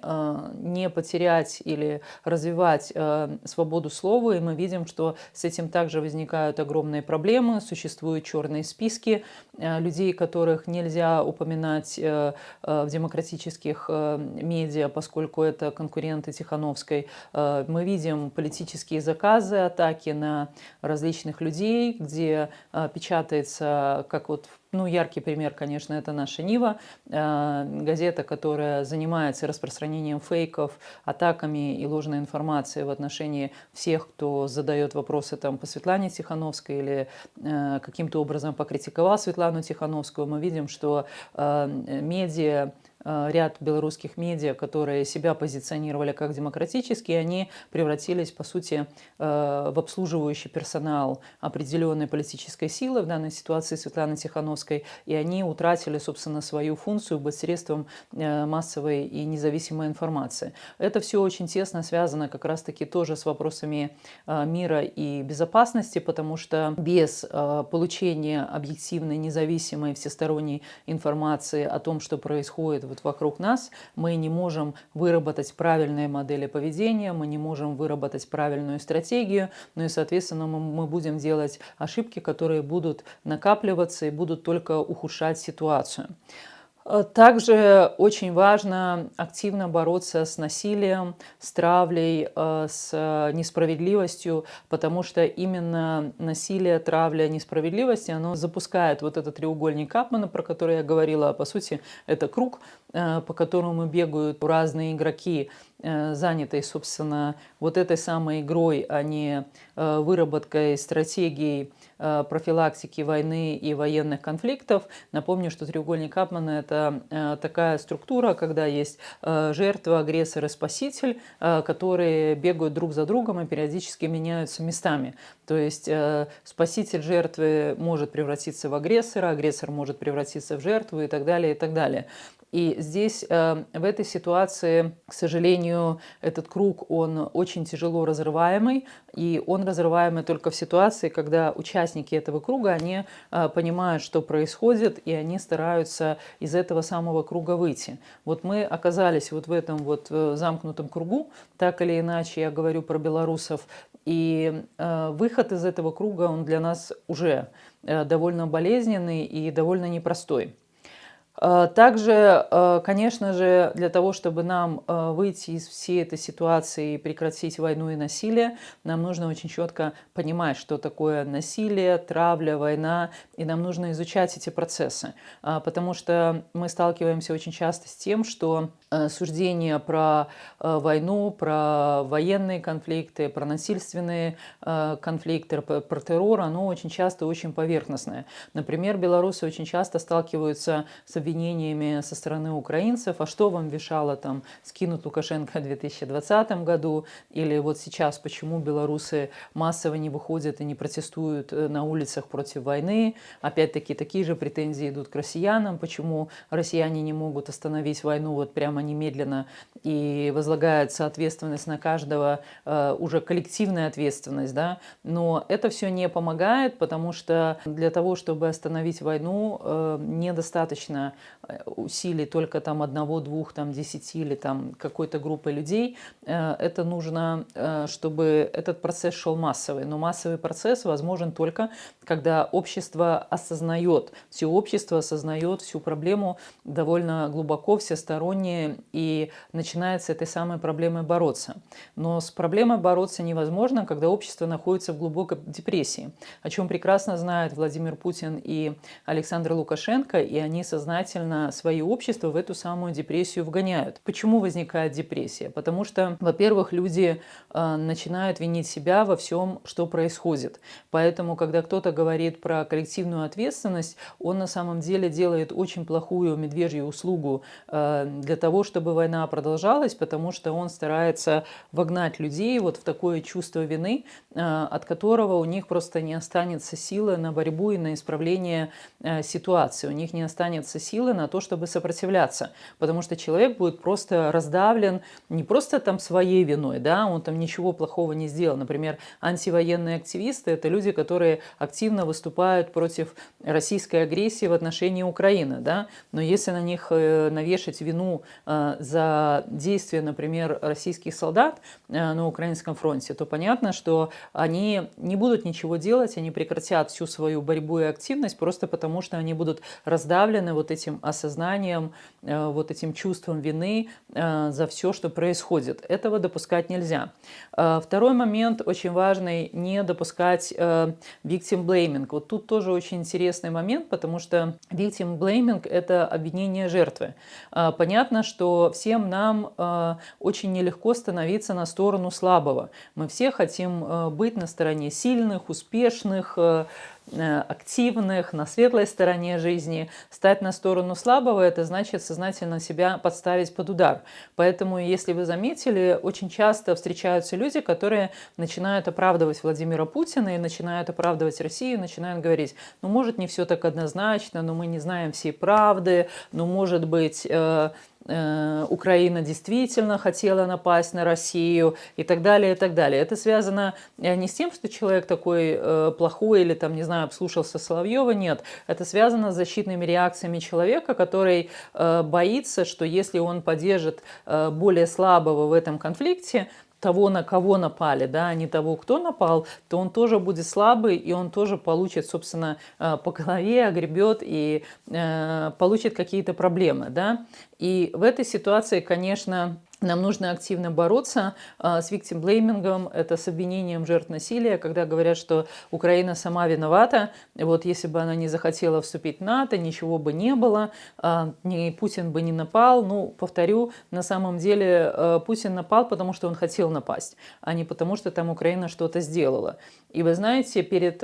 S1: не потерять или развивать свободу слова. И мы видим, что с этим также возникают огромные проблемы, существуют черные списки людей, которых нельзя упоминать в демократических медиа, поскольку это конкуренты Тихановской. Мы видим политические заказы, атаки на различных людей, где печатается, как вот, ну, яркий пример, конечно, это «Наша Нива», газета, которая занимается распространением фейков, атаками и ложной информации в отношении всех, кто задает вопросы там по Светлане Тихановской или каким-то образом покритиковал Светлану Тихановскую. Мы видим, что медиа, ряд белорусских медиа, которые себя позиционировали как демократические, они превратились, по сути, в обслуживающий персонал определенной политической силы, в данной ситуации Светланы Тихановской, и они утратили, собственно, свою функцию быть средством массовой и независимой информации. Это все очень тесно связано как раз-таки тоже с вопросами мира и безопасности, потому что без получения объективной, независимой, всесторонней информации о том, что происходит вот вокруг нас, мы не можем выработать правильные модели поведения, мы не можем выработать правильную стратегию, ну и, соответственно, мы будем делать ошибки, которые будут накапливаться и будут только ухудшать ситуацию. Также очень важно активно бороться с насилием, с травлей, с несправедливостью, потому что именно насилие, травля, несправедливость, оно запускает вот этот треугольник Капмана, про который я говорила. По сути, это круг, по которому бегают разные игроки, занятые, собственно, вот этой самой игрой, а не выработкой стратегий профилактики войны и военных конфликтов. Напомню, что треугольник Капмана – это такая структура, когда есть жертва, агрессор и спаситель, которые бегают друг за другом и периодически меняются местами. То есть спаситель жертвы может превратиться в агрессора, агрессор может превратиться в жертву и так далее, и так далее. И здесь, в этой ситуации, к сожалению, этот круг, он очень тяжело разрываемый, и он разрываемый только в ситуации, когда участники этого круга, они понимают, что происходит, и они стараются из этого самого круга выйти. Вот мы оказались вот в этом вот замкнутом кругу, так или иначе, я говорю про белорусов, и выход из этого круга, он для нас уже довольно болезненный и довольно непростой. Также, конечно же, для того, чтобы нам выйти из всей этой ситуации и прекратить войну и насилие, нам нужно очень четко понимать, что такое насилие, травля, война, и нам нужно изучать эти процессы, потому что мы сталкиваемся очень часто с тем, что суждение про войну, про военные конфликты, про насильственные конфликты, про террор, оно очень часто очень поверхностное. Например, белорусы очень часто сталкиваются с обвинениями со стороны украинцев, а что вам мешало там скинуть Лукашенко в 2020 году, или вот сейчас почему белорусы массово не выходят и не протестуют на улицах против войны. Опять-таки такие же претензии идут к россиянам, почему россияне не могут остановить войну вот прямо немедленно, и возлагается ответственность на каждого, уже коллективная ответственность, да, но это все не помогает, потому что для того, чтобы остановить войну, недостаточно усилий только там одного, двух, там 10 или там какой-то группы людей. Это нужно, чтобы этот процесс шел массовый, но массовый процесс возможен только когда общество осознает, все общество осознает всю проблему довольно глубоко, всесторонне, и начинает с этой самой проблемой бороться. Но с проблемой бороться невозможно, когда общество находится в глубокой депрессии, о чем прекрасно знают Владимир Путин и Александр Лукашенко, и они сознательно свои общества в эту самую депрессию вгоняют. Почему возникает депрессия? Потому что, во-первых, люди начинают винить себя во всем, что происходит. Поэтому, когда кто-то говорит про коллективную ответственность, он на самом деле делает очень плохую медвежью услугу для того, чтобы война продолжалась, потому что он старается вогнать людей вот в такое чувство вины, от которого у них просто не останется силы на борьбу и на исправление ситуации. У них не останется силы на то, чтобы сопротивляться, потому что человек будет просто раздавлен не просто там своей виной, да, он там ничего плохого не сделал. Например, антивоенные активисты – это люди, которые активно выступают против российской агрессии в отношении Украины, да, но если на них навешать вину за действия, например, российских солдат на украинском фронте, то понятно, что они не будут ничего делать, они прекратят всю свою борьбу и активность просто потому, что они будут раздавлены вот этим осознанием, вот этим чувством вины за все, что происходит. Этого допускать нельзя. Второй момент очень важный – не допускать victim blaming. Вот тут тоже очень интересный момент, потому что victim blaming – это обвинение жертвы. Понятно, что всем нам очень нелегко становиться на сторону слабого. Мы все хотим быть на стороне сильных, успешных, активных, на светлой стороне жизни. Стать на сторону слабого – это значит сознательно себя подставить под удар. Поэтому, если вы заметили, очень часто встречаются люди, которые начинают оправдывать Владимира Путина и начинают оправдывать Россию, начинают говорить, ну, может, не все так однозначно, но мы не знаем всей правды, ну, может быть, Украина действительно хотела напасть на Россию и так далее, и так далее. Это связано не с тем, что человек такой плохой или, там, не знаю, обслушался Соловьева, нет. Это связано с защитными реакциями человека, который боится, что если он поддержит более слабого в этом конфликте, того, на кого напали, да, а не того, кто напал, то он тоже будет слабый, и он тоже получит, собственно, по голове, огребет и получит какие-то проблемы, да. И в этой ситуации, конечно, нам нужно активно бороться с victim-blaming, это с обвинением жертв насилия, когда говорят, что Украина сама виновата, вот если бы она не захотела вступить в НАТО, ничего бы не было, ни Путин бы не напал. Ну, повторю, на самом деле Путин напал, потому что он хотел напасть, а не потому, что там Украина что-то сделала. И вы знаете, перед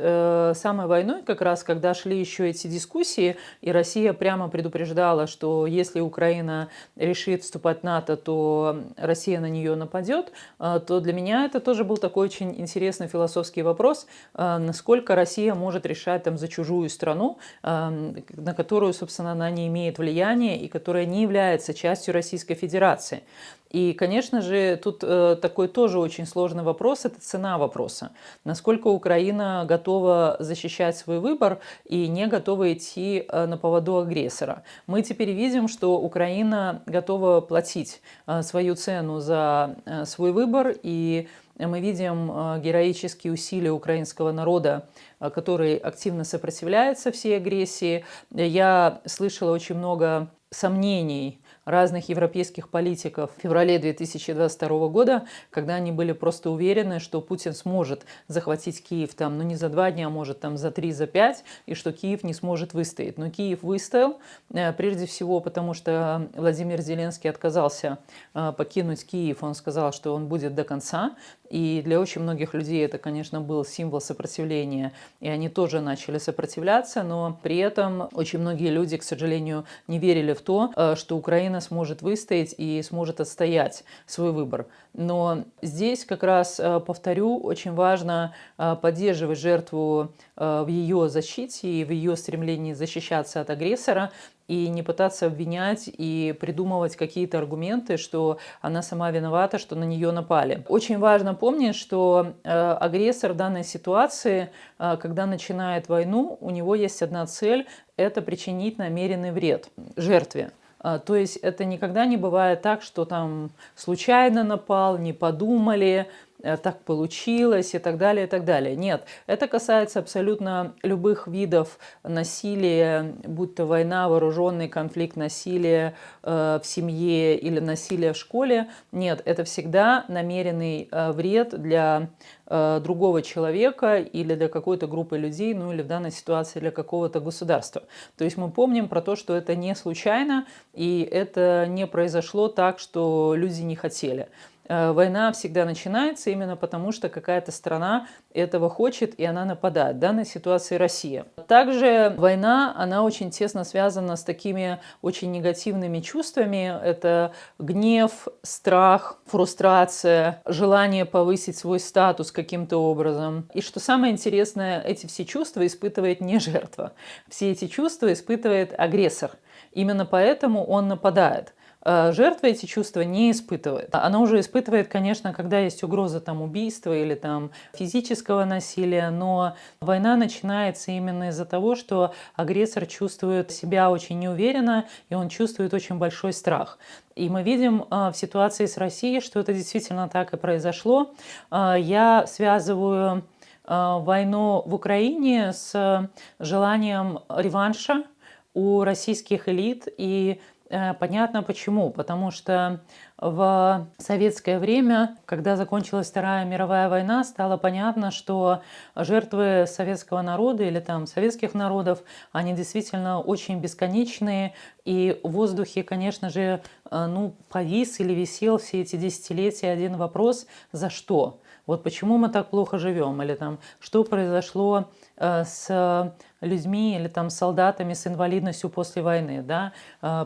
S1: самой войной, как раз, когда шли еще эти дискуссии, и Россия прямо предупреждала, что если Украина решит вступать в НАТО, то Россия на нее нападет, то для меня это тоже был такой очень интересный философский вопрос, насколько Россия может решать там за чужую страну, на которую, собственно, она не имеет влияния и которая не является частью Российской Федерации. И, конечно же, тут такой тоже очень сложный вопрос – это цена вопроса. Насколько Украина готова защищать свой выбор и не готова идти на поводу агрессора. Мы теперь видим, что Украина готова платить свою цену за свой выбор, и мы видим героические усилия украинского народа, который активно сопротивляется всей агрессии. Я слышала очень много сомнений разных европейских политиков в феврале 2022 года, когда они были просто уверены, что Путин сможет захватить Киев там, ну не за 2 дня, а может там за 3, за 5, и что Киев не сможет выстоять. Но Киев выстоял, прежде всего потому, что Владимир Зеленский отказался покинуть Киев. Он сказал, что он будет до конца. И для очень многих людей это, конечно, был символ сопротивления, и они тоже начали сопротивляться, но при этом очень многие люди, к сожалению, не верили в то, что Украина сможет выстоять и сможет отстоять свой выбор. Но здесь как раз, повторю, очень важно поддерживать жертву в ее защите и в ее стремлении защищаться от агрессора, и не пытаться обвинять и придумывать какие-то аргументы, что она сама виновата, что на нее напали. Очень важно помнить, что агрессор в данной ситуации, когда начинает войну, у него есть одна цель – это причинить намеренный вред жертве. То есть это никогда не бывает так, что там случайно напал, не подумали, так получилось и так далее, и так далее. Нет, это касается абсолютно любых видов насилия, будь то война, вооруженный конфликт, насилие в семье или насилие в школе. Нет, это всегда намеренный вред для другого человека или для какой-то группы людей, ну или в данной ситуации для какого-то государства. То есть мы помним про то, что это не случайно, и это не произошло так, что люди не хотели. Война всегда начинается именно потому, что какая-то страна этого хочет, и она нападает. В данной ситуации Россия. Также война, она очень тесно связана с такими очень негативными чувствами. Это гнев, страх, фрустрация, желание повысить свой статус каким-то образом. И что самое интересное, эти все чувства испытывает не жертва. Все эти чувства испытывает агрессор. Именно поэтому он нападает. Жертва эти чувства не испытывает. Она уже испытывает, конечно, когда есть угроза там, убийства или там, физического насилия, но война начинается именно из-за того, что агрессор чувствует себя очень неуверенно, и он чувствует очень большой страх. И мы видим в ситуации с Россией, что это действительно так и произошло. Я связываю войну в Украине с желанием реванша у российских элит, и понятно почему. Потому что в советское время, когда закончилась Вторая мировая война, стало понятно, что жертвы советского народа или там советских народов, они действительно очень бесконечные. И в воздухе, конечно же, повис или висел все эти десятилетия один вопрос: за что? Вот почему мы так плохо живем? Или там, что произошло с людьми или там солдатами с инвалидностью после войны, да?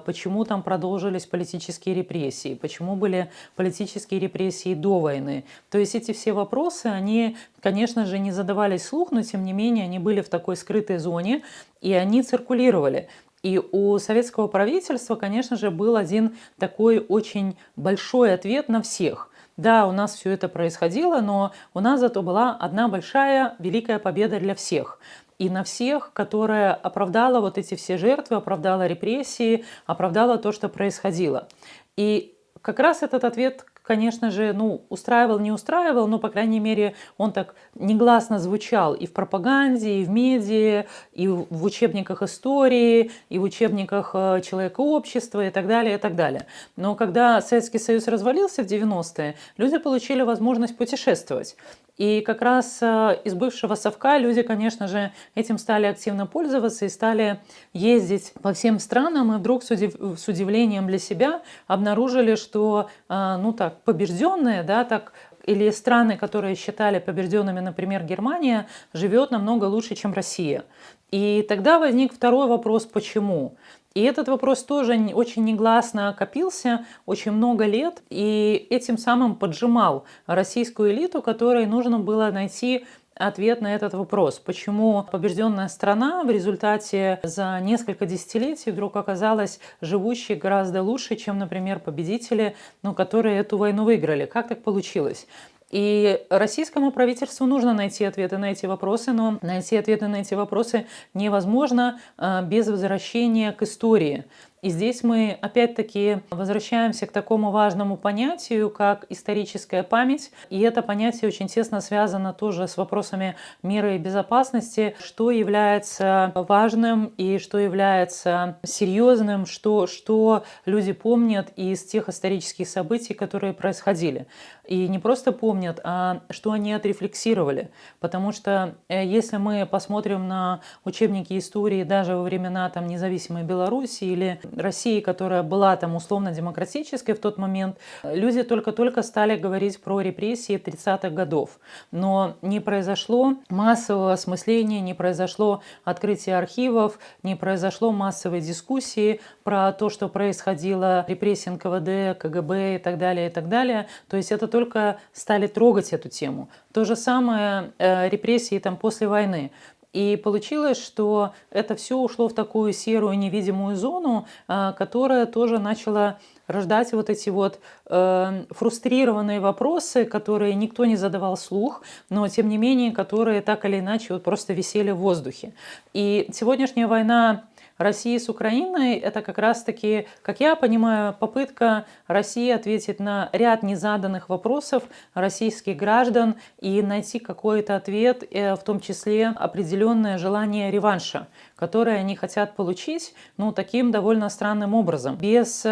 S1: Почему там продолжились политические репрессии? Почему были политические репрессии до войны? То есть эти все вопросы, они, конечно же, не задавались вслух, но тем не менее они были в такой скрытой зоне, и они циркулировали. И у советского правительства, конечно же, был один такой очень большой ответ на всех. Да, у нас все это происходило, но у нас зато была одна большая, великая победа для всех. И на всех, которая оправдала вот эти все жертвы, оправдала репрессии, оправдала то, что происходило. И как раз этот ответ, конечно же, устраивал, не устраивал, но, по крайней мере, он так негласно звучал и в пропаганде, и в медиа, и в учебниках истории, и в учебниках человекообщества и так далее, и так далее. Но когда Советский Союз развалился в 90-е, люди получили возможность путешествовать. И как раз из бывшего совка люди, конечно же, этим стали активно пользоваться и стали ездить по всем странам, и вдруг с удивлением для себя обнаружили, что побежденные, да, так, или страны, которые считали побежденными, например, Германия, живет намного лучше, чем Россия. И тогда возник второй вопрос: почему? И этот вопрос тоже очень негласно копился очень много лет, и этим самым поджимал российскую элиту, которой нужно было найти ответ на этот вопрос. Почему побежденная страна в результате за несколько десятилетий вдруг оказалась живущей гораздо лучше, чем, например, победители, которые эту войну выиграли? Как так получилось? И российскому правительству нужно найти ответы на эти вопросы, но найти ответы на эти вопросы невозможно без возвращения к истории. И здесь мы опять-таки возвращаемся к такому важному понятию, как историческая память. И это понятие очень тесно связано тоже с вопросами мира и безопасности, что является важным и что является серьезным, что люди помнят из тех исторических событий, которые происходили. И не просто помнят, а что они отрефлексировали. Потому что если мы посмотрим на учебники истории даже во времена там, независимой Беларуси или России, которая была там условно-демократической в тот момент, люди только-только стали говорить про репрессии 30-х годов. Но не произошло массового осмысления, не произошло открытия архивов, не произошло массовой дискуссии про то, что происходило, репрессии НКВД, КГБ и так далее, и так далее. То есть это только стали трогать эту тему. То же самое репрессии там, после войны. И получилось, что это все ушло в такую серую невидимую зону, которая тоже начала рождать вот эти вот фрустрированные вопросы, которые никто не задавал вслух, но тем не менее, которые так или иначе вот просто висели в воздухе. И сегодняшняя война России с Украиной – это как раз-таки, как я понимаю, попытка России ответить на ряд незаданных вопросов российских граждан и найти какой-то ответ, в том числе определенное желание реванша, которое они хотят получить, ну, таким довольно странным образом. Без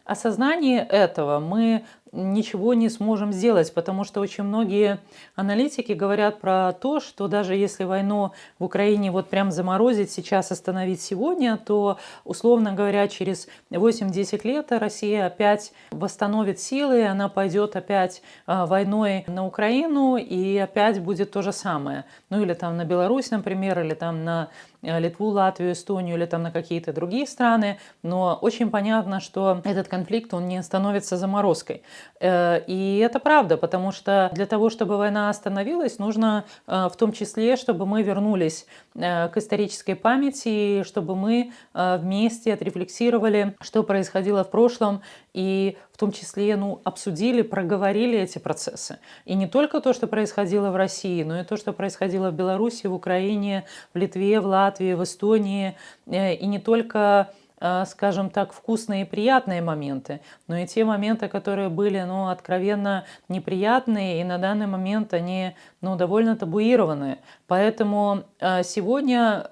S1: осознания этого мы ничего не сможем сделать, потому что очень многие аналитики говорят про то, что даже если войну в Украине вот прям заморозить сейчас, остановить сегодня, то, условно говоря, через 8-10 лет Россия опять восстановит силы, она пойдет опять войной на Украину, и опять будет то же самое. Ну или там на Беларусь, например, или там на Литву, Латвию, Эстонию или там на какие-то другие страны, но очень понятно, что этот конфликт, он не становится заморозкой. И это правда, потому что для того, чтобы война остановилась, нужно в том числе, чтобы мы вернулись к исторической памяти, чтобы мы вместе отрефлексировали, что происходило в прошлом, и в том числе обсудили, проговорили эти процессы. И не только то, что происходило в России, но и то, что происходило в Беларуси, в Украине, в Литве, в Латвии, в Эстонии. И не только, скажем так, вкусные и приятные моменты, но и те моменты, которые были откровенно неприятные, и на данный момент они довольно табуированы. Поэтому сегодня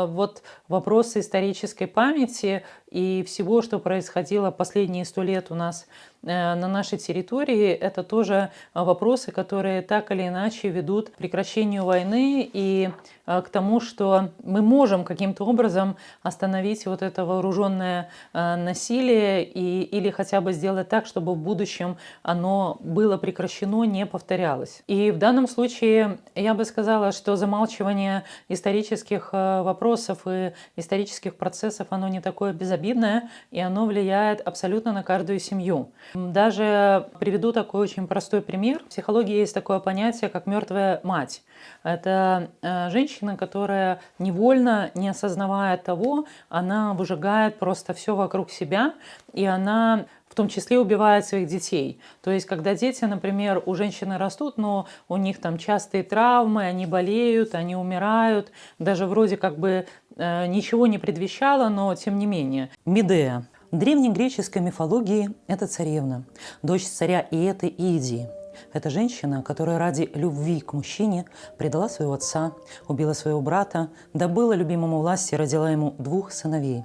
S1: вот вопросы исторической памяти и всего, что происходило последние 100 лет у нас на нашей территории, это тоже вопросы, которые так или иначе ведут к прекращению войны и к тому, что мы можем каким-то образом остановить вот это вооруженное насилие или хотя бы сделать так, чтобы в будущем оно было прекращено, не повторялось. И в данном случае я бы сказала, что замалчивание исторических вопросов и исторических процессов, оно не такое безобидное, и оно влияет абсолютно на каждую семью. Даже приведу такой очень простой пример. В психологии есть такое понятие, как мертвая мать. Это женщина, которая невольно, не осознавая того, она выжигает просто все вокруг себя, и она в том числе убивает своих детей. То есть, когда дети, например, у женщины растут, но у них там частые травмы, они болеют, они умирают, даже вроде как бы ничего не предвещало, но тем не менее. Медея. В древнегреческой мифологии это царевна, дочь царя Иэты и Идии. Это женщина, которая ради любви к мужчине предала своего отца, убила своего брата, добыла любимому власти, родила ему 2 сыновей.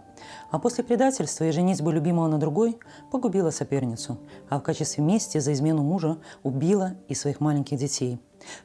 S1: А после предательства и женитьбы любимого на другой погубила соперницу, а в качестве мести за измену мужа убила и своих маленьких детей.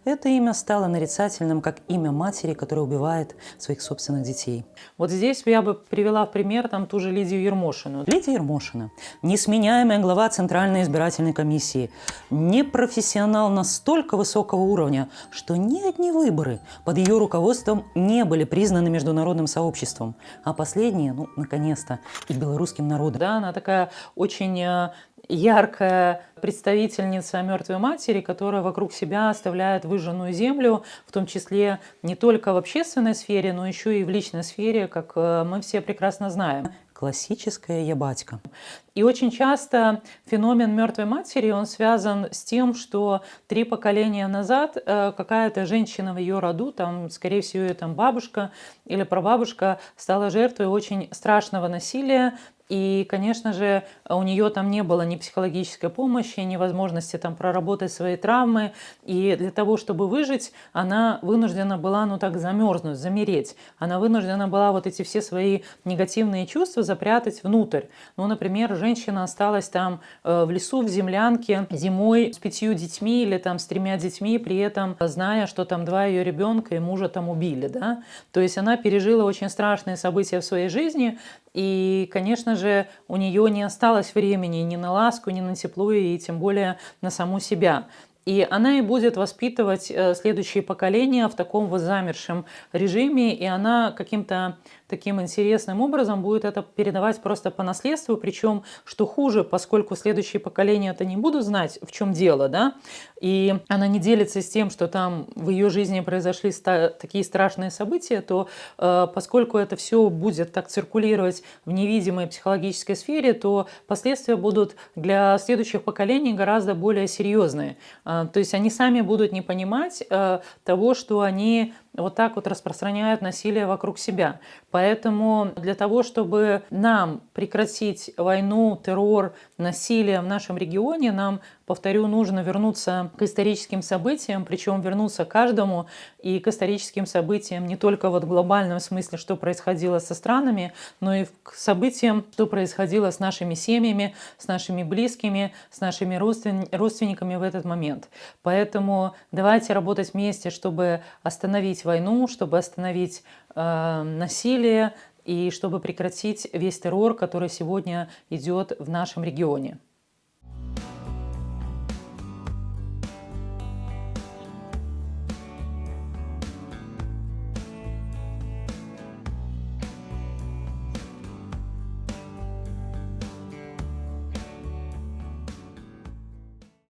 S1: Это имя стало нарицательным, как имя матери, которая убивает своих собственных детей. Вот здесь я бы привела в пример ту же Лидию Ермошину. Лидия Ермошина – несменяемая глава Центральной избирательной комиссии, непрофессионал настолько высокого уровня, что ни одни выборы под ее руководством не были признаны международным сообществом, а последние, наконец-то, и белорусским народом. Да, она такая очень яркая представительница мертвой матери, которая вокруг себя оставляет выжженную землю, в том числе не только в общественной сфере, но еще и в личной сфере, как мы все прекрасно знаем. Классическая «я батька». И очень часто феномен мертвой матери, он связан с тем, что 3 поколения назад какая-то женщина в ее роду, скорее всего, ее бабушка или прабабушка, стала жертвой очень страшного насилия, И, конечно же, у нее там не было ни психологической помощи, ни возможности там проработать свои травмы. И для того, чтобы выжить, она вынуждена была, ну так, замерзнуть, замереть. Она вынуждена была вот эти все свои негативные чувства запрятать внутрь. Ну, например, женщина осталась там в лесу, в землянке зимой с 5 детьми или там с 3 детьми, при этом зная, что там 2 ее ребенка и мужа там убили, да. То есть она пережила очень страшные события в своей жизни, и, конечно же, у нее не осталось времени ни на ласку, ни на тепло, и тем более на саму себя. И она и будет воспитывать следующие поколения в таком вот замершем режиме, и она каким-то таким интересным образом будет это передавать просто по наследству, причем, что хуже, поскольку следующие поколения это не будут знать, в чем дело, да, и она не делится с тем, что там в ее жизни произошли такие страшные события, то поскольку это все будет так циркулировать в невидимой психологической сфере, то последствия будут для следующих поколений гораздо более серьезные. То есть они сами будут не понимать того, что они вот так вот распространяют насилие вокруг себя. Поэтому для того, чтобы нам прекратить войну, террор, насилие в нашем регионе, нам, повторю, нужно вернуться к историческим событиям, причем вернуться к каждому и к историческим событиям не только вот в глобальном смысле, что происходило со странами, но и к событиям, что происходило с нашими семьями, с нашими близкими, с нашими родственниками в этот момент. Поэтому давайте работать вместе, чтобы остановить войну, чтобы остановить насилие и чтобы прекратить весь террор, который сегодня идет в нашем регионе.